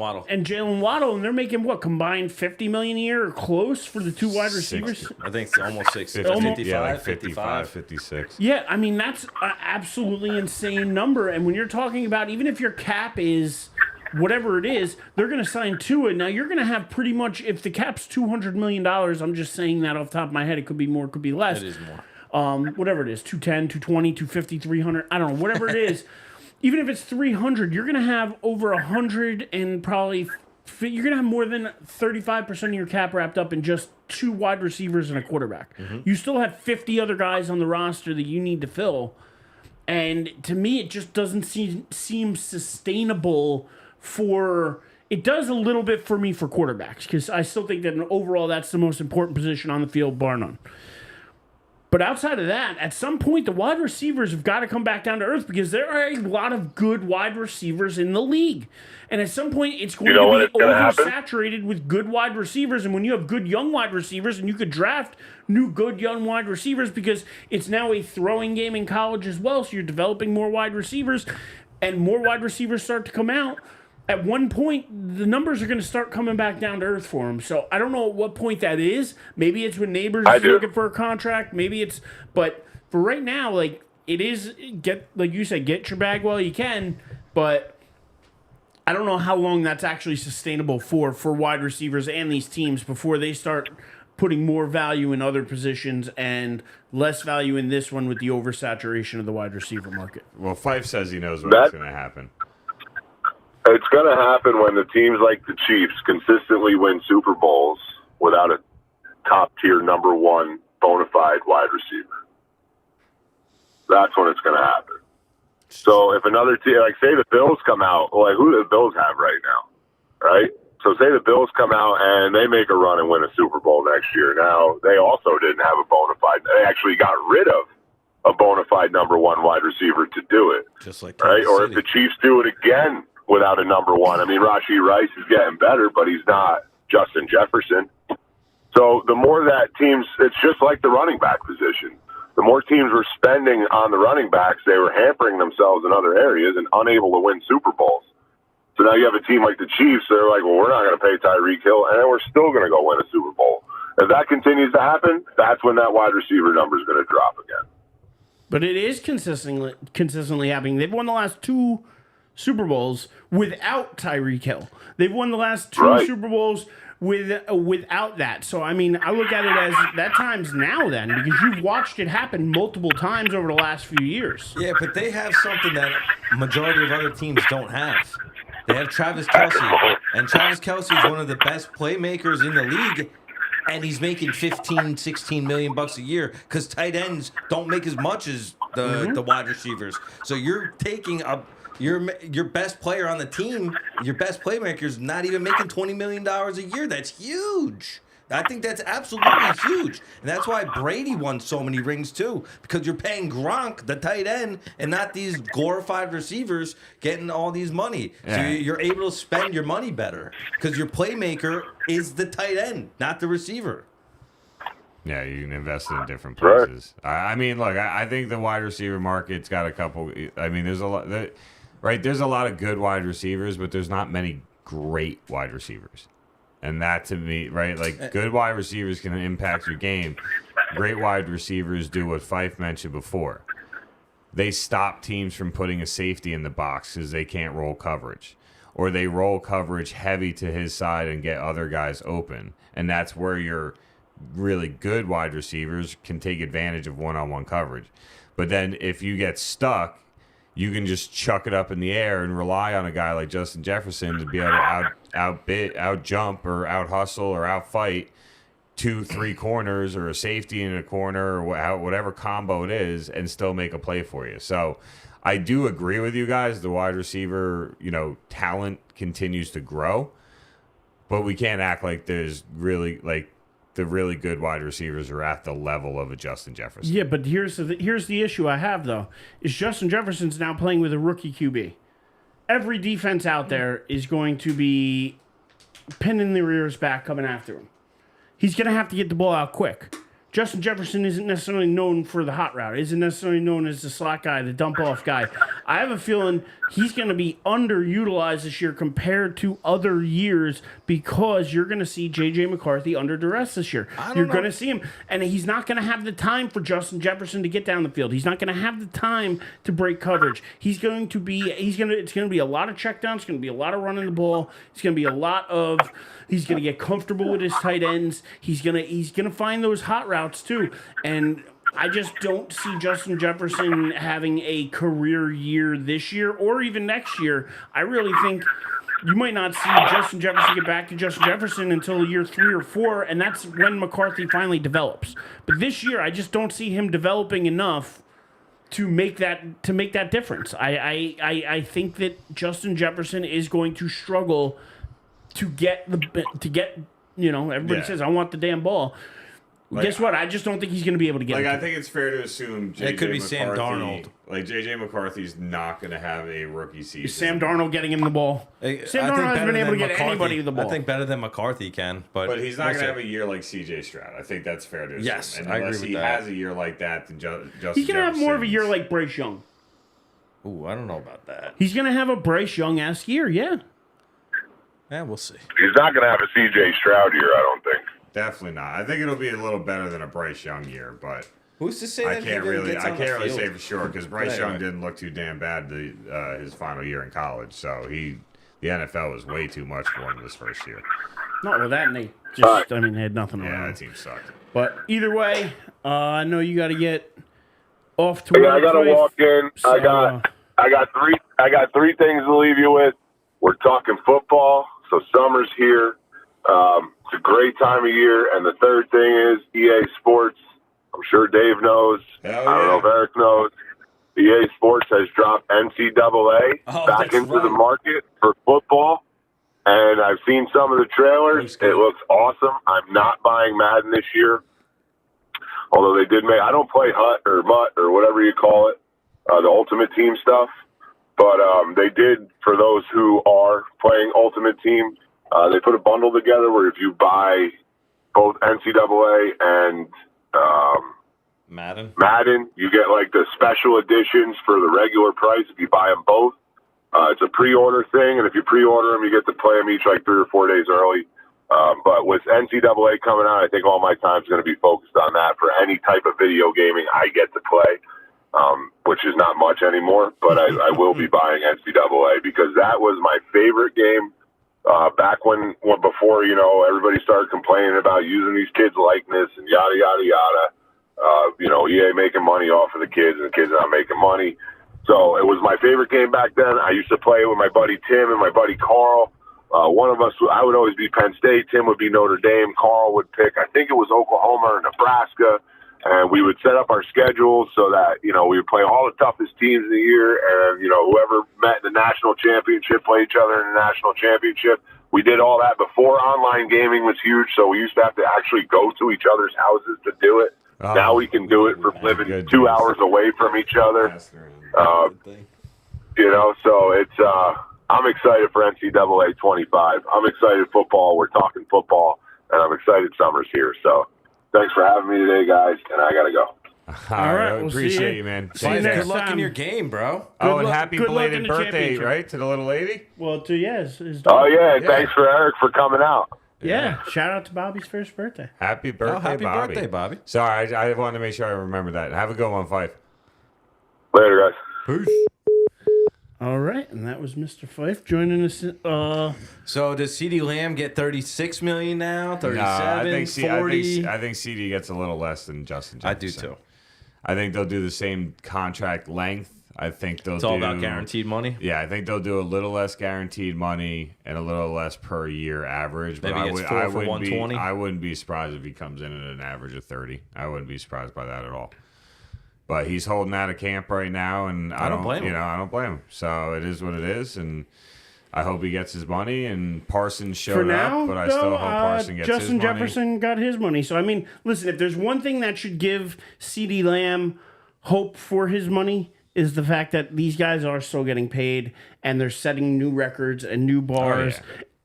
Waddle, and they're making what, combined $50 million a year or close for the two wide receivers? 60. I think it's almost 60. 55, yeah, like 55, 56. Yeah, I mean, that's an absolutely insane number. And when you're talking about, even if your cap is whatever it is, they're going to sign Tua. Now, you're going to have pretty much, if the cap's $200 million, I'm just saying that off the top of my head, it could be more, it could be less. It is more. Whatever it is, 210, 220, 250, 300, I don't know, whatever it is. Even if it's 300, you're going to have over 100 and probably you're going to have more than 35% of your cap wrapped up in just two wide receivers and a quarterback. Mm-hmm. You still have 50 other guys on the roster that you need to fill. And to me, it just doesn't seem sustainable for... It does a little bit for me for quarterbacks because I still think that overall that's the most important position on the field, bar none. But outside of that, at some point, the wide receivers have got to come back down to earth because there are a lot of good wide receivers in the league. And at some point, it's going to be oversaturated with good wide receivers. And when you have good young wide receivers, and you could draft new good young wide receivers because it's now a throwing game in college as well, so you're developing more wide receivers, and more wide receivers start to come out, at one point, the numbers are going to start coming back down to earth for him. So I don't know at what point that is. Maybe it's when Neighbors is looking for a contract. Maybe it's, but for right now, like it is, like you said, get your bag while you can. But I don't know how long that's actually sustainable for wide receivers and these teams before they start putting more value in other positions and less value in this one with the oversaturation of the wide receiver market. Well, Fife says he knows what's going to happen. It's going to happen when the teams like the Chiefs consistently win Super Bowls without a top-tier number one bona fide wide receiver. That's when it's going to happen. So if another team, like say the Bills come out, like who do the Bills have right now, right? So say the Bills come out and they make a run and win a Super Bowl next year. Now, they also didn't have a bona fide. They actually got rid of a bona fide number one wide receiver to do it. Just like right? Or if the Chiefs do it again without a number one. I mean, Rashee Rice is getting better, but he's not Justin Jefferson. So the more that teams, it's just like the running back position. The more teams were spending on the running backs, they were hampering themselves in other areas and unable to win Super Bowls. So now you have a team like the Chiefs, they're like, well, we're not going to pay Tyreek Hill, and then we're still going to go win a Super Bowl. If that continues to happen, that's when that wide receiver number is going to drop again. But it is consistently happening. They've won the last two Super Bowls without Tyreek Hill. They've won the last two Super Bowls without that. So, I mean, I look at it as that time's now then because you've watched it happen multiple times over the last few years. Yeah, but they have something that majority of other teams don't have. They have Travis Kelce, and Travis Kelce is one of the best playmakers in the league, and he's making $15-16 million a year because tight ends don't make as much as the wide receivers. So you're taking your best player on the team, your best playmaker is not even making $20 million a year. That's huge. I think that's absolutely huge. And that's why Brady won so many rings too, because you're paying Gronk, the tight end, and not these glorified receivers getting all these money. Yeah. So you're able to spend your money better because your playmaker is the tight end, not the receiver. Yeah, you can invest in different places. I mean, look, I think the wide receiver market's got a couple. I mean, there's a lot. There's a lot of good wide receivers, but there's not many great wide receivers. And that to me, right, like good wide receivers can impact your game. Great wide receivers do what Fife mentioned before. They stop teams from putting a safety in the box because they can't roll coverage. Or they roll coverage heavy to his side and get other guys open. And that's where your really good wide receivers can take advantage of one-on-one coverage. But then if you get stuck, you can just chuck it up in the air and rely on a guy like Justin Jefferson to be able to out jump or out hustle or out fight 2-3 corners or a safety in a corner or whatever combo it is and still make a play for you. So I do agree with you guys. The wide receiver, talent continues to grow, but we can't act like there's really the really good wide receivers are at the level of a Justin Jefferson. Yeah, but here's the issue I have, though, is Justin Jefferson's now playing with a rookie QB. Every defense out there is going to be pinning their ears back coming after him. He's going to have to get the ball out quick. Justin Jefferson isn't necessarily known for the hot route. Isn't necessarily known as the slot guy, the dump-off guy. I have a feeling he's going to be underutilized this year compared to other years because you're going to see J.J. McCarthy under duress this year. You're going to see him, and he's not going to have the time for Justin Jefferson to get down the field. He's not going to have the time to break coverage. It's going to be a lot of checkdowns. It's going to be a lot of running the ball. It's going to be a lot of. He's going to get comfortable with his tight ends. He's going to find those hot routes too. And I just don't see Justin Jefferson having a career year this year or even next year. I really think you might not see Justin Jefferson get back to Justin Jefferson until year 3 or 4, and that's when McCarthy finally develops. But this year, I just don't see him developing enough to make that difference. I think that Justin Jefferson is going to struggle to get everybody says I want the damn ball. Guess what? I just don't think he's going to be able to get it. I think it's fair to assume it could be Sam Darnold. J.J. McCarthy's not going to have a rookie season. Is Sam Darnold getting him the ball? Sam Darnold hasn't been able to get anybody the ball. I think better than McCarthy can, but he's not going to have a year like C.J. Stroud. I think that's fair to assume. Yes, and I agree with he that. has a year like that, then Justin he's going to have more of a year like Bryce Young. Ooh, I don't know about that. He's going to have a Bryce Young-esque year, yeah. Yeah, we'll see. He's not going to have a C.J. Stroud year, I don't think. Definitely not. I think it'll be a little better than a Bryce Young year, but who's to say I that can't really say for sure because Bryce Young didn't look too damn bad his final year in college. So the NFL was way too much for him this first year. Not with that, and they just they had nothing around. Yeah, that team sucked. But either way, I know you got to get off to. Yeah, I got to walk in. So, I got three things to leave you with. We're talking football, so summer's here. It's a great time of year. And the third thing is EA Sports. I'm sure Dave knows. I don't know if Eric knows. EA Sports has dropped NCAA back into the market for football. And I've seen some of the trailers. It looks awesome. I'm not buying Madden this year. Although they did I don't play Hut or Mutt or whatever you call it, the Ultimate Team stuff. But they did, for those who are playing Ultimate Team, they put a bundle together where if you buy both NCAA and Madden, you get like the special editions for the regular price if you buy them both. It's a pre-order thing, and if you pre-order them, you get to play them each like 3 or 4 days early. But with NCAA coming out, I think all my time is going to be focused on that. For any type of video gaming I get to play, which is not much anymore, but I will be buying NCAA because that was my favorite game. Back when before, everybody started complaining about using these kids' likeness and yada, yada, yada. EA making money off of the kids and the kids not making money. So it was my favorite game back then. I used to play it with my buddy Tim and my buddy Carl. One of us, I would always be Penn State. Tim would be Notre Dame. Carl would pick, I think it was Oklahoma or Nebraska. And we would set up our schedules so that, we would play all the toughest teams in the year. And, whoever met in the national championship play each other in the national championship. We did all that before online gaming was huge. So we used to have to actually go to each other's houses to do it. Now we can do it from living 2 hours away from each other. So it's, I'm excited for NCAA 25. I'm excited football. We're talking football and I'm excited summer's here. So thanks for having me today, guys. And I got to go. All right. We'll appreciate you, man. Good luck in your game, bro. And happy belated birthday, right, to the little lady? Well, his Thanks for Eric for coming out. Yeah, shout out to Bobby's first birthday. Happy birthday, Bobby. Sorry, I wanted to make sure I remember that. Have a good one, Fife. Later, guys. Peace. All right, and that was Mr. Fife joining us. So does CeeDee Lamb get $36 million now? 37, 40? I think CeeDee gets a little less than Justin Jefferson. I do too. I think they'll do the same contract length. I think they'll It's all about guaranteed money. Yeah, I think they'll do a little less guaranteed money and a little less per year average. But Maybe it's 4 for 120. I wouldn't be surprised if he comes in at an average of 30. I wouldn't be surprised by that at all. But he's holding out of camp right now, and I don't blame him. I don't blame him. So it is what it is, and I hope he gets his money. And Parsons showed up, but I still hope Parsons gets his money. Justin Jefferson got his money. So I mean, listen, if there's one thing that should give CeeDee Lamb hope for his money, is the fact that these guys are still getting paid and they're setting new records and new bars.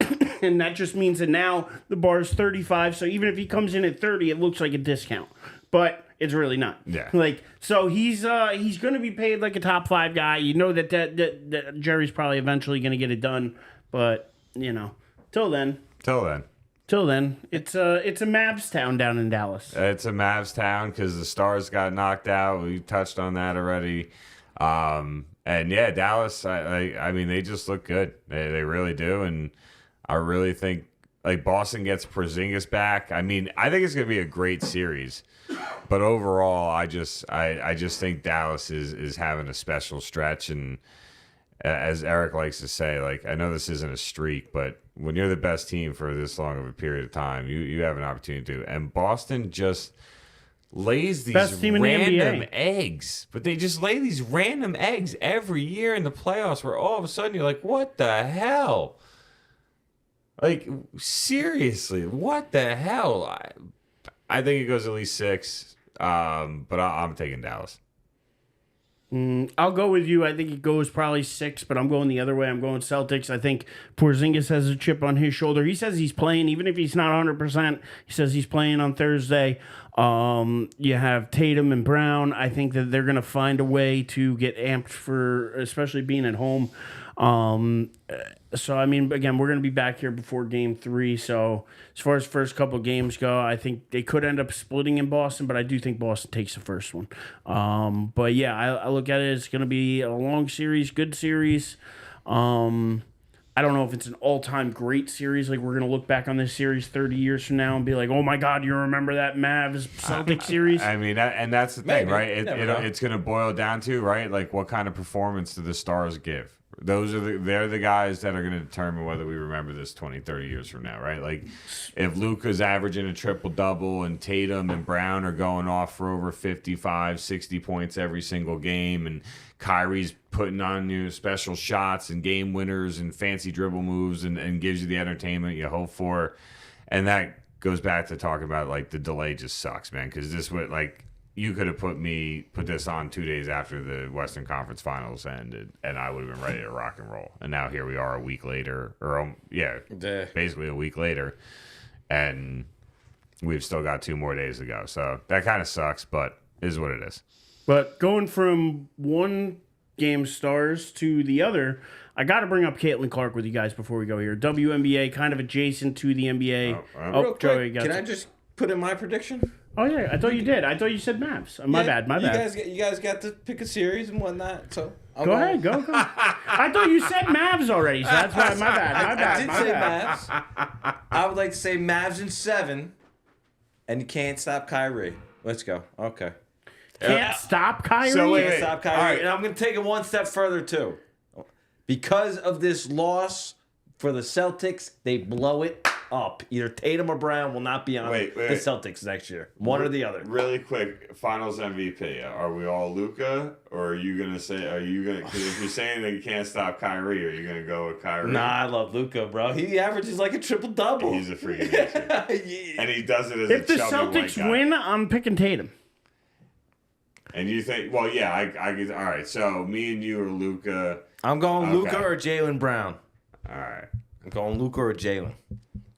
Oh, yeah. And that just means that now the bar is 35. So even if he comes in at 30, it looks like a discount. But it's really not. Yeah. So he's going to be paid like a top 5 guy. You know that Jerry's probably eventually going to get it done. But, till then, it's a Mavs town down in Dallas. It's a Mavs town because the Stars got knocked out. We touched on that already. And yeah, Dallas, I mean, they just look good. They really do. And I really think Boston gets Porzingis back. I mean, I think it's going to be a great series. But overall, I just think Dallas is having a special stretch. And as Eric likes to say, I know this isn't a streak, but when you're the best team for this long of a period of time, you have an opportunity to. And Boston just lays these random eggs. But they just lay these random eggs every year in the playoffs where all of a sudden you're like, what the hell? Seriously, what the hell? I think it goes at least 6, but I'm taking Dallas. I'll go with you. I think it goes probably 6, but I'm going the other way. I'm going Celtics. I think Porzingis has a chip on his shoulder. He says he's playing, even if he's not 100%. He says he's playing on Thursday. You have Tatum and Brown. I think that they're going to find a way to get amped for, especially being at home. So, I mean, again, we're going to be back here before Game 3. So, as far as first couple games go, I think they could end up splitting in Boston, but I do think Boston takes the first one. But, yeah, I look at it. It's going to be a long series, good series. I don't know if it's an all-time great series. We're going to look back on this series 30 years from now and be like, oh, my God, you remember that Mavs-Celtics series? I mean, and that's the thing, right? It's going to boil down to, right, what kind of performance do the Stars give? They're the guys that are going to determine whether we remember this 20, 30 years from now, right? If Luka's averaging a triple-double and Tatum and Brown are going off for over 55, 60 points every single game, and Kyrie's putting on special shots and game winners and fancy dribble moves and gives you the entertainment you hope for, and that goes back to talking about, the delay just sucks, man, because this would, you could have put this on 2 days after the Western Conference Finals ended, and I would have been ready to rock and roll. And now here we are a week later, basically a week later, and we've still got 2 more days to go. So that kind of sucks, but it is what it is. But going from one game Stars to the other, I got to bring up Caitlin Clark with you guys before we go here. WNBA, kind of adjacent to the NBA. Real quick, can I just put in my prediction? Oh, yeah. I thought you did. I thought you said Mavs. My bad. You guys got to pick a series and whatnot. So Go ahead. Go. I thought you said Mavs already, so that's why. My bad. I did say Mavs. I would like to say Mavs in 7, and you can't stop Kyrie. Let's go. Okay. Can't stop Kyrie? So wait. Can't stop Kyrie. Right. And I'm going to take it one step further, too. Because of this loss for the Celtics, they blow it up. Either Tatum or Brown will not be on the Celtics next year. One or the other. Really quick, Finals MVP. Are we all Luka, or are you gonna say? Because if you're saying that you can't stop Kyrie, are you gonna go with Kyrie? Nah, I love Luka, bro. He averages like a triple-double. He's a freaking nature. Yeah. And he does it as if the Celtics win, I'm picking Tatum. And you think? Well, yeah. I get. All right. So me and you are Luka. I'm going Luka or Jaylen Brown. All right. I'm going Luka or Jaylen.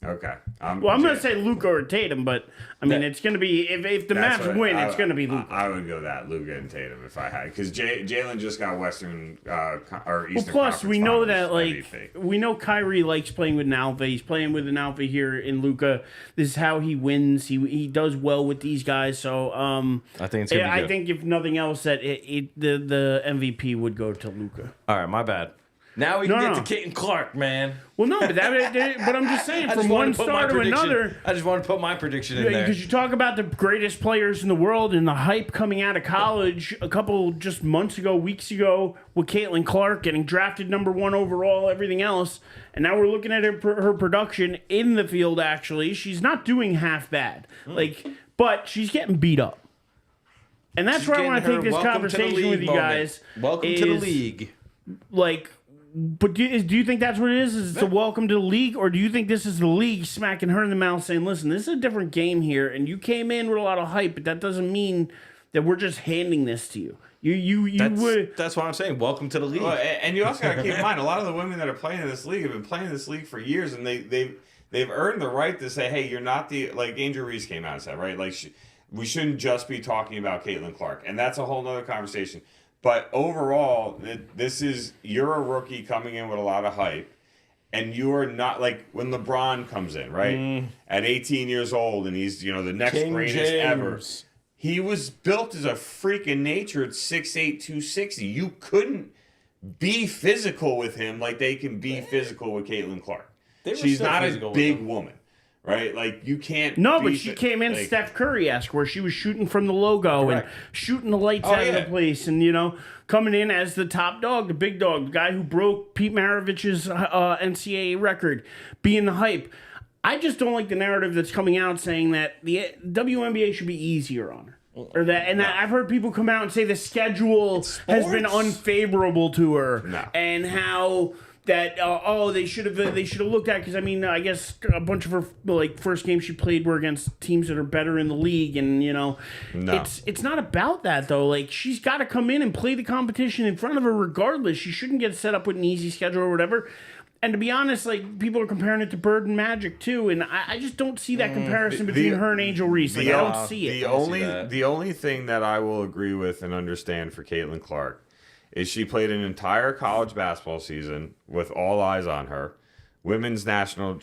Okay. I'm going to say Luka or Tatum, but I mean, it's going to be if the Mavs win, it's going to be Luka. I would go that Luka and Tatum if I had, because Jaylen just got Western or Eastern. Well, plus we know that MVP. we know Kyrie likes playing with an alpha. He's playing with an alpha here in Luka. This is how he wins. He does well with these guys. So I think it's gonna be good. I think if nothing else, that the MVP would go to Luka. All right, my bad. Now we can No, get no. to Caitlin Clark, man. Well, no, but I'm just saying, I from just one wanted to put my star to prediction. another. I just want to put my prediction in there. Because you talk about the greatest players in the world and the hype coming out of college a couple just months ago, weeks ago, with Caitlin Clark getting drafted #1 overall, everything else, and now we're looking at her production in the field. Actually, she's not doing half bad, but she's getting beat up, and that's She's where I want to getting take her this welcome to the conversation league with you moment. guys. Welcome to the league. But do you think that's what it is? Is it's a welcome to the league, or do you think this is the league smacking her in the mouth, saying, "Listen, this is a different game here, and you came in with a lot of hype, but that doesn't mean that we're just handing this to you. That's what I'm saying. Welcome to the league. Well, and you also got to keep in mind, a lot of the women that are playing in this league have been playing in this league for years, and they've earned the right to say, "Hey, you're not the Angel Reese came out and said, right? We shouldn't just be talking about Caitlin Clark," and that's a whole other conversation. But overall, you're a rookie coming in with a lot of hype, and you are not when LeBron comes in, right? At 18 years old, and he's the next King greatest ever. James. He was built as a freak in nature at 6'8", 260. You couldn't be physical with him like they can be physical with Caitlin Clark. She's not a big woman, right? You can't. No, but she came in Steph Curry-esque, where she was shooting from the logo and shooting the lights out of the place, and coming in as the top dog, the big dog, the guy who broke Pete Maravich's NCAA record, being the hype. I just don't like the narrative that's coming out saying that the WNBA should be easier on her. Or that I've heard people come out and say the schedule has been unfavorable to her, and how that they should have looked at, because I guess a bunch of her first games she played were against teams that are better in the league, and it's not about that though. She's got to come in and play the competition in front of her regardless. She shouldn't get set up with an easy schedule or whatever. And to be honest, people are comparing it to Bird and Magic too, and I just don't see that comparison between her and Angel Reese. I don't see it. The only thing that I will agree with and understand for Caitlin Clark is she played an entire college basketball season with all eyes on her. Women's national or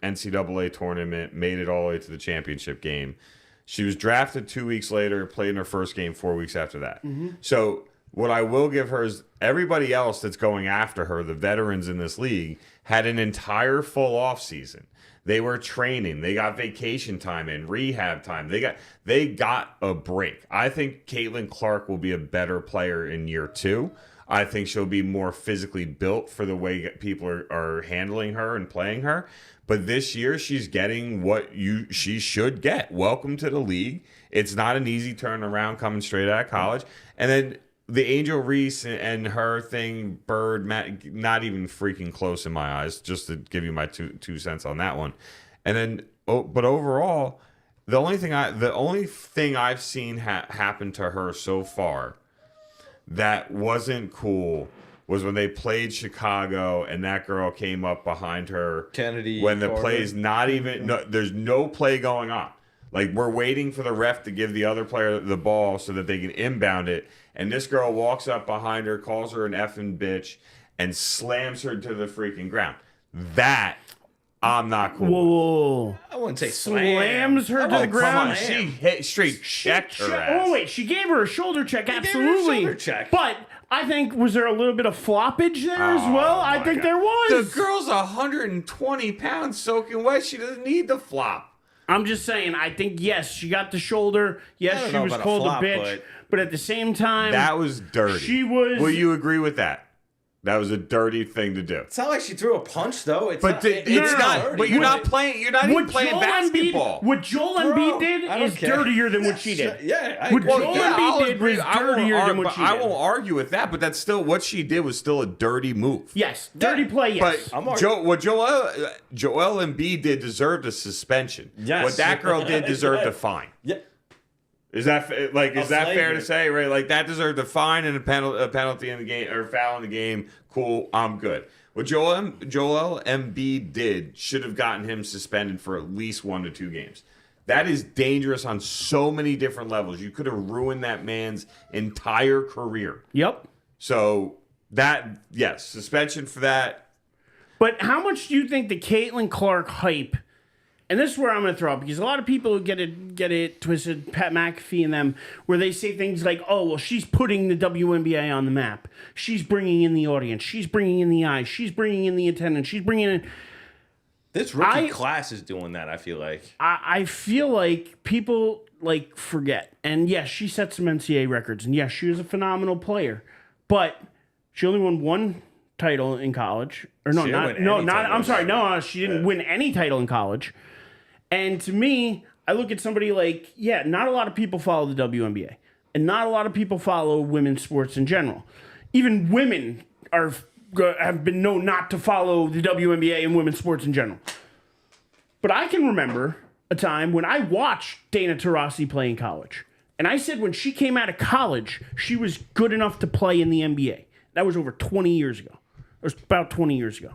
NCAA tournament, made it all the way to the championship game. She was drafted 2 weeks later, played in her first game 4 weeks after that. So what I will give her is everybody else that's going after her, the veterans in this league, had an entire full off season. They were training. They got vacation time and rehab time. They got a break. I think Caitlin Clark will be a better player in year 2. I think she'll be more physically built for the way people are handling her and playing her. But this year, she's getting what she should get. Welcome to the league. It's not an easy turnaround coming straight out of college. And then the Angel Reese and her thing, Bird, Matt, not even freaking close in my eyes, just to give you my two cents on that one. And then, but overall, the only thing I've seen happen to her so far that wasn't cool was when they played Chicago and that girl came up behind her. Kennedy. When the play's not even, there's no play going on. We're waiting for the ref to give the other player the ball so that they can inbound it. And this girl walks up behind her, calls her an effing bitch, and slams her to the freaking ground. That, I'm not cool with. Whoa. I wouldn't say slams her to the ground. She hit straight checked her ass. Oh, wait, she gave her a shoulder check, absolutely. shoulder check. But I think, was there a little bit of floppage there as well? I think there was. The girl's 120 pounds soaking wet. She doesn't need the flop. I'm just saying, I think, yes, she got the shoulder. Yes, she was called a bitch. But at the same time, that was dirty. She was. Will you agree with that? That was a dirty thing to do. It's not like she threw a punch, though. It's not. But you're not playing. You're not even playing basketball. What Joel Embiid did is dirtier than what she did. Yeah, what Joel Embiid did was dirtier than what she did. I won't argue with that, but that's still what she did was still a dirty move. Yes, dirty play. Yes, but what Joel Embiid did deserved a suspension. Yes. What that girl did deserved a fine. Yeah. Is that fair to say? Right, that deserved a fine and a penalty in the game or foul in the game. Cool, I'm good. What Joel Embiid did should have gotten him suspended for at least 1 to 2 games. That is dangerous on so many different levels. You could have ruined that man's entire career. Yep. So suspension for that. But how much do you think the Caitlin Clark hype and this is where I'm going to throw up, because a lot of people get it twisted, Pat McAfee and them, where they say things like, oh, well, she's putting the WNBA on the map. She's bringing in the audience. She's bringing in the eyes. She's bringing in the attendance. She's bringing in... This rookie class is doing that, I feel like. I feel like people, like, forget. And yes, she set some NCAA records. And yes, she was a phenomenal player. But she only won one title in college. Or no, she didn't win any title in college. And to me, I look at somebody like, yeah, not a lot of people follow the WNBA. And not a lot of people follow women's sports in general. Even women have been known not to follow the WNBA and women's sports in general. But I can remember a time when I watched Dana Taurasi play in college. And I said when she came out of college, she was good enough to play in the NBA. That was over 20 years ago. It was about 20 years ago.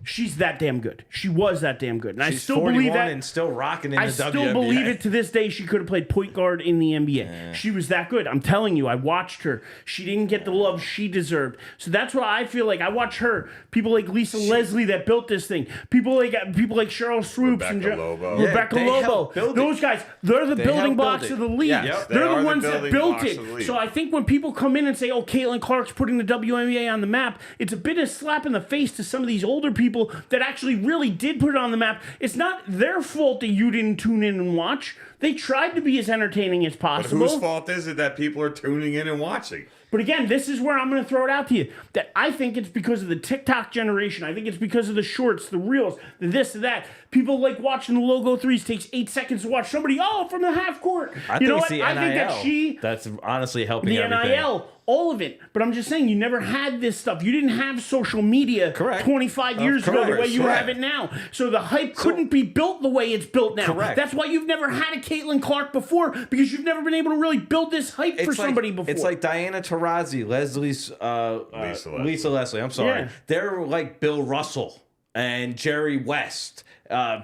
She's that damn good. She was that damn good. And She's I still believe that. And still rocking in the WNBA. I still believe it to this day. She could have played point guard in the NBA. She was that good. I'm telling you, I watched her. She didn't get the love she deserved. So that's why I feel like I watch her. People like Lisa Leslie that built this thing. People like Cheryl Swoops and Rebecca Lobo. Those guys, they're the building blocks of the league. Yes, they're the ones that built it. So I think when people come in and say, "Oh, Caitlin Clark's putting the WNBA on the map," it's a bit of a slap in the face to some of these older people that actually really did put it on the map. It's not their fault that you didn't tune in and watch. They tried to be as entertaining as possible. But whose fault is it that people are tuning in and watching? But again, this is where I'm going to throw it out to you. That I think it's because of the TikTok generation. I think it's because of the shorts, the reels, the this, the that. People like watching the logo threes. Takes 8 seconds to watch somebody, from the half court. I think it's the NIL. I think that's honestly helping everything. NIL, all of it. But I'm just saying, you never had this stuff. You didn't have social media 25 years ago the way you have it now. So the hype couldn't be built the way it's built now. Correct. That's why you've never had a Caitlin Clark before, because you've never been able to really build this hype for somebody before. It's like Diana Taurasi, Lisa Leslie. I'm sorry. Yeah. They're like Bill Russell and Jerry West.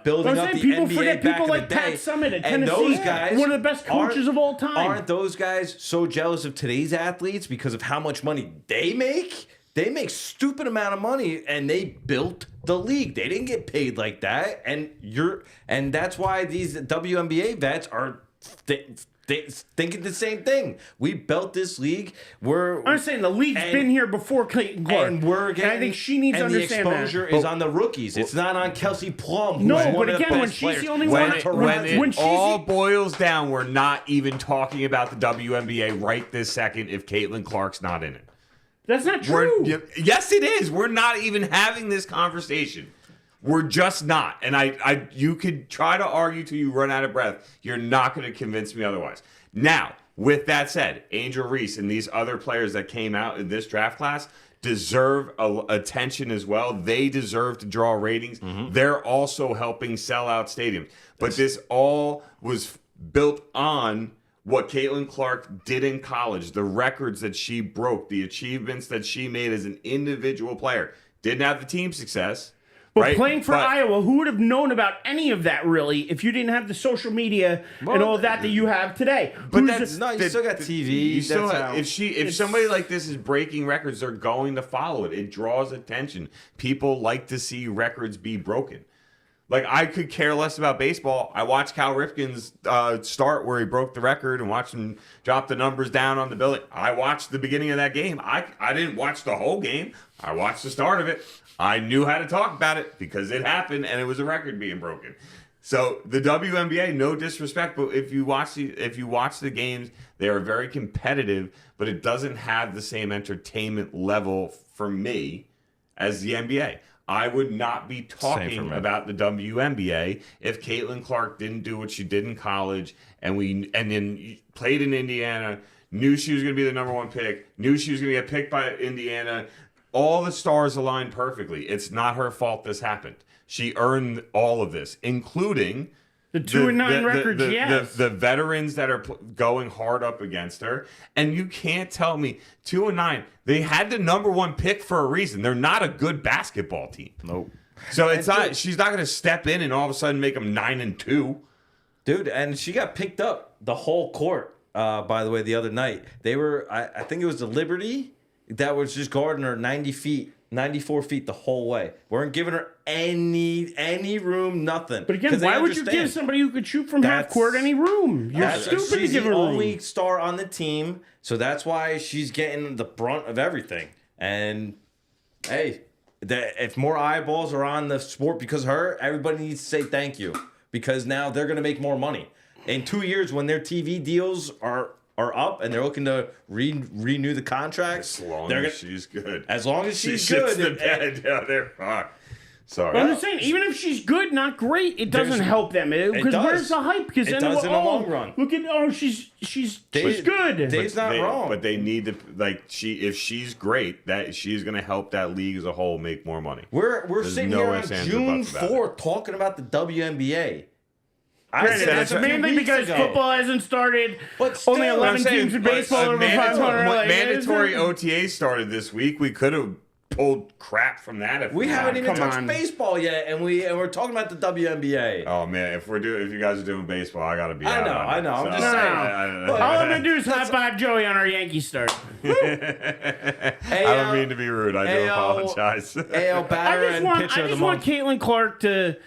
Building up the people NBA forget back people in like the day. Pat Summitt at And Tennessee, those guys one of the best coaches of all time. Aren't those guys so jealous of today's athletes because of how much money they make? They make stupid amount of money, and they built the league. They didn't get paid like that, and that's why these WNBA vets are thinking the same thing. We built this league. I'm saying the league's been here before Caitlin Clark. And I think she needs to understand that. And the exposure is on the rookies. It's not on Kelsey Plum. No, but again, when she's the only one... When it all boils down, we're not even talking about the WNBA right this second if Caitlin Clark's not in it. That's not true. Yes, it is. We're not even having this conversation. We're just not. And you could try to argue till you run out of breath. You're not going to convince me otherwise. Now, with that said, Angel Reese and these other players that came out in this draft class deserve attention as well. They deserve to draw ratings. Mm-hmm. They're also helping sell out stadiums. But this all was built on what Caitlin Clark did in college, the records that she broke, the achievements that she made as an individual player. Didn't have the team success. But playing for Iowa, who would have known about any of that, really, if you didn't have the social media and all that you have today? But you still got TV. You still have, if somebody like this is breaking records, they're going to follow it. It draws attention. People like to see records be broken. Like, I could care less about baseball. I watched Cal Ripken's start where he broke the record and watched him drop the numbers down on the building. I watched the beginning of that game. I didn't watch the whole game. I watched the start of it. I knew how to talk about it because it happened and it was a record being broken. So the WNBA, no disrespect, but if you watch the games, they are very competitive, but it doesn't have the same entertainment level for me as the NBA. I would not be talking about the WNBA if Caitlin Clark didn't do what she did in college and then played in Indiana, knew she was going to be the number one pick, knew she was going to get picked by Indiana. All the stars aligned perfectly. It's not her fault this happened. She earned all of this, including the 2-9 records, yes. The veterans that are going hard up against her. And you can't tell me 2-9. They had the number one pick for a reason. They're not a good basketball team. Nope. So it's not. She's not going to step in and all of a sudden make them 9-2. Dude, and she got picked up the whole court, by the way, the other night. They were, I think it was the Liberty that was just guarding her 90 feet. 94 feet the whole way. Weren't giving her any room, nothing. But again, 'Cause they why would you understand. give somebody who could shoot from half That's- court any room? You're That's- stupid to she's give her the room. only star on the team, so that's why she's getting the brunt of everything. And hey, if more eyeballs are on the sport because of her, everybody needs to say thank you because now they're going to make more money. In 2 years, when their TV deals are up and they're looking to renew the contracts, As long they're as she's good. as long as she's she shits good. the bed down there. Fuck. Sorry. But I'm just saying, even if she's good, not great, it doesn't There's- help them. Because does. where's the hype? Because It then does in the oh, long run. Look at she's Dave- good. Dave's not wrong. But they need to if she's great, that she's going to help that league as a whole make more money. We're There's sitting no here on ifs, ands, or June buts about it. 4th talking about the WNBA. Granted, said that's that a few mainly weeks because ago. football hasn't started. But still, only 11 I'm saying, teams in baseball over 500. Like, mandatory OTA started this week. We could have pulled crap from that. If We haven't even come touched on. baseball yet, and we're talking about the WNBA. Oh man, if you guys are doing baseball, I gotta be. I out know, on I it. know, I'm So, just saying. All I'm gonna do is high five Joey on our Yankees start. I don't mean to be rude. I do apologize. AL batter and pitcher I of the just want month. Caitlin Clark to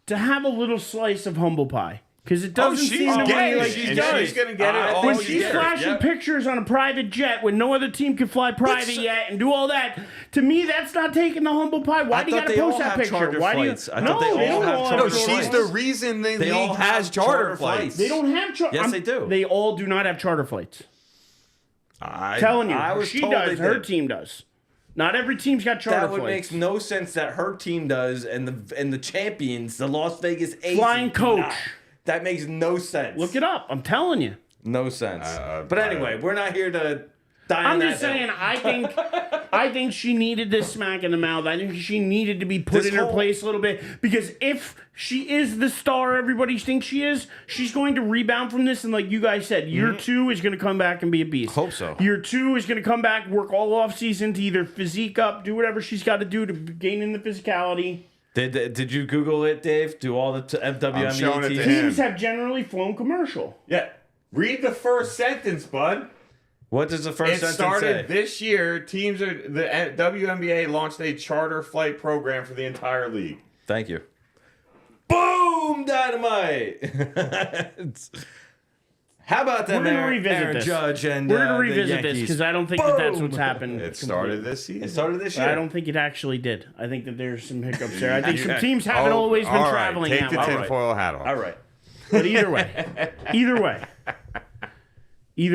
have a little slice of humble pie because it doesn't seem to me getting like it. she And does. she's gonna get it. I all think When she she's did. flashing Yep. pictures on a private jet when no other team can fly private yet and do all that, to me that's not taking the humble pie. Why do you thought got to they all post that have picture? charter Why flights. do I you? thought they all don't have all charter No, flights. she's the reason the They all league have has charter charter flights. flights. They don't have charter. Yes, they do. They all do not have charter flights. Telling you, I was she told does. they Her did. team does. Not every team's got charter That would flights. make no sense that her team does, and the champions, the Las Vegas Aces, Flying do coach. not. That makes no sense. Look it up. I'm telling you. No sense. But anyway, we're not here to die on I'm that just saying. hill. I think she needed this smack in the mouth. I think she needed to be put This in her whole- place a little bit because if she is the star everybody thinks she is, she's going to rebound from this. And like you guys said, year 2 is going to come back and be a beast. Hope so. Year 2 is going to come back, work all off season to either physique up, do whatever she's got to do to gain in the physicality. Did you Google it, Dave? Do all the I'm showing it WNBA to teams? him. Teams have generally flown commercial. Yeah. Read the first sentence, bud. What does the first It sentence started say? this year. The WNBA launched a charter flight program for the entire league. Thank you. Boom! Dynamite! How about that, We're gonna Aaron, revisit Aaron this. Judge and We're going to the revisit this Yankees? because I don't think that that's Boom! what's happened. It started this season. It started this year. I don't think it actually did. I think that there's some hiccups there. I think some teams haven't Oh, always been all right. traveling Take that the way. tinfoil hat off. All right. But either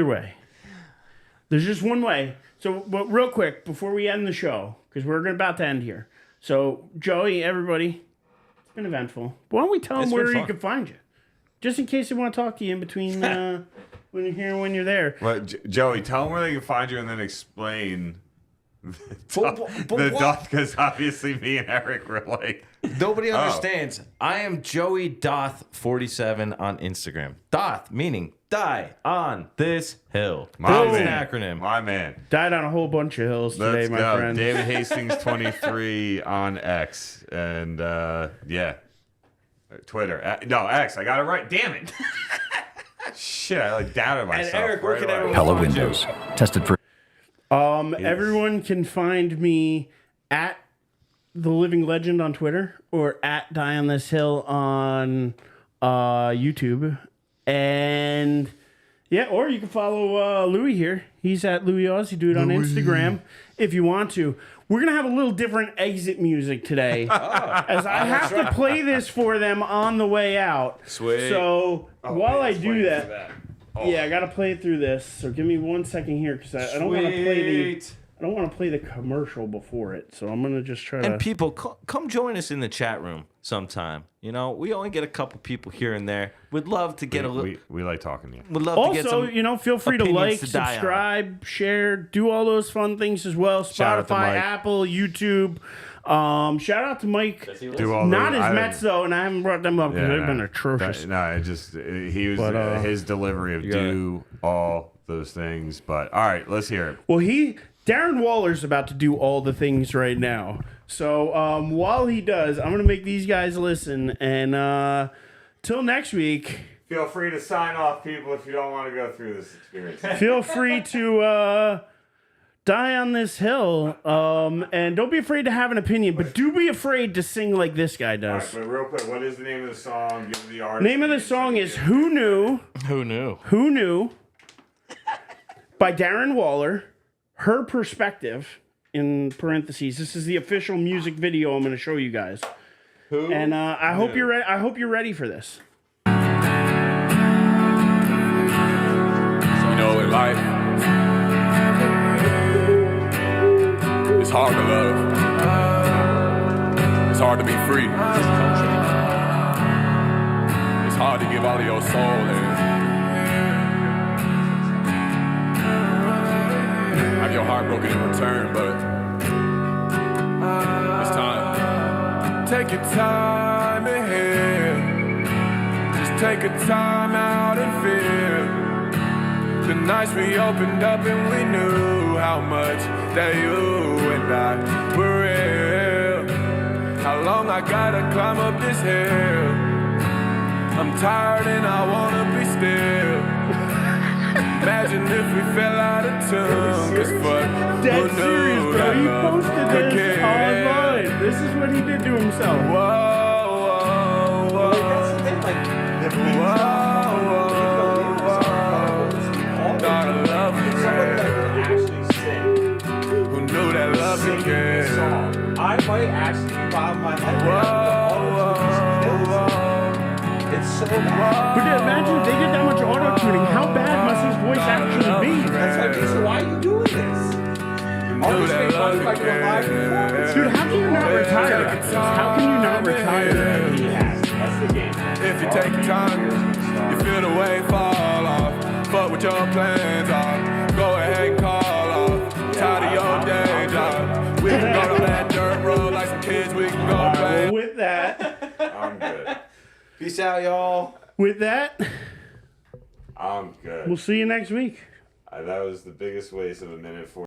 way, there's just one way. So, but real quick before we end the show, because we're about to end here. So, Joey, everybody, it's been eventful. But why don't we tell them It's where been you fun. can find you, just in case they want to talk to you in between when you're here and when you're there. Well, Joey, tell them where they can find you and then explain But because obviously me and Eric were like, nobody understands. I am Joey Doth 47 on Instagram. Doth meaning die on this hill. my It's an man, acronym. my man. Died on a whole bunch of hills today, Let's my go. friend. David Hastings 23 on X and yeah, Twitter. No, X. I got it right. Damn it. Shit, I like doubted myself. And Eric, where right can away. everyone Pella find you? Windows. Tested for Everyone can find me at The Living Legend on Twitter or at Die on This Hill on YouTube. And yeah, or you can follow Louis here. He's at Louis Aussie Dude on Instagram if you want to. We're going to have a little different exit music today as I have to play this for them on the way out. Sweet. So while I do that, Oh. yeah, I gotta play it through this. So give me 1 second here because I don't want to play the Sweet. I don't want to play the commercial before it. So I'm gonna just try to. And people, come join us in the chat room sometime. You know, we only get a couple people here and there. We'd love to get a little. We like talking to you. Would love to get Also, some. feel free to opinions like, to die on. subscribe, share, do all those fun things as well. Shout out to Spotify, Mike. Apple, YouTube. Shout out to Mike. Do all Not those- as I Mets though, and I haven't brought them up because they've been atrocious. It just he was But, his delivery of got it. do all those things. But all right, let's hear it. Well, Darren Waller's about to do all the things right now. So while he does, I'm gonna make these guys listen. And till next week, Feel free to sign off, people, if you don't want to go through this experience. feel free to Die on this hill. And don't be afraid to have an opinion, but do be afraid to sing like this guy All right, does. but real quick, what is the name of the song? Give the artist. Name of the song is Who Knew? Who knew? Who Knew? By Darren Waller. Her Perspective, in parentheses. This is the official music video I'm going to show you guys. Who? And I hope you're ready. I hope you're ready for this. You know, in life, it's hard to love. It's hard to be free. It's hard to give all of your soul and have your heart broken in return, but it's time. Take your time ahead. Just take a time out and feel the nights we opened up and we knew how much that you and I were real. How long I gotta climb up this hill. I'm tired and I wanna be still. Imagine if we fell out of tune. Cause fuck, Dead who serious, knew bro. that He love posted could this kill? online. This is what he did to himself. Whoa, whoa, whoa. Gotta love you, who knew that love could kill? I might actually bob my head. It's so bad. But imagine if they did that much auto tuning. How bad must his voice actually be? That's like, so why are you doing this? All these things sound like a live performance. Dude, how can you not retire after this? How can you not retire? He has. That's the game. If you take your time, you feel the weight fall off. Fuck what your plans are. Go ahead and call off. Tired of your day job. We can go to that dirt road like some kids. We can go play. Well, with that, I'm good. Peace out, y'all. with that, I'm good. we'll see you next week. That was the biggest waste of a minute for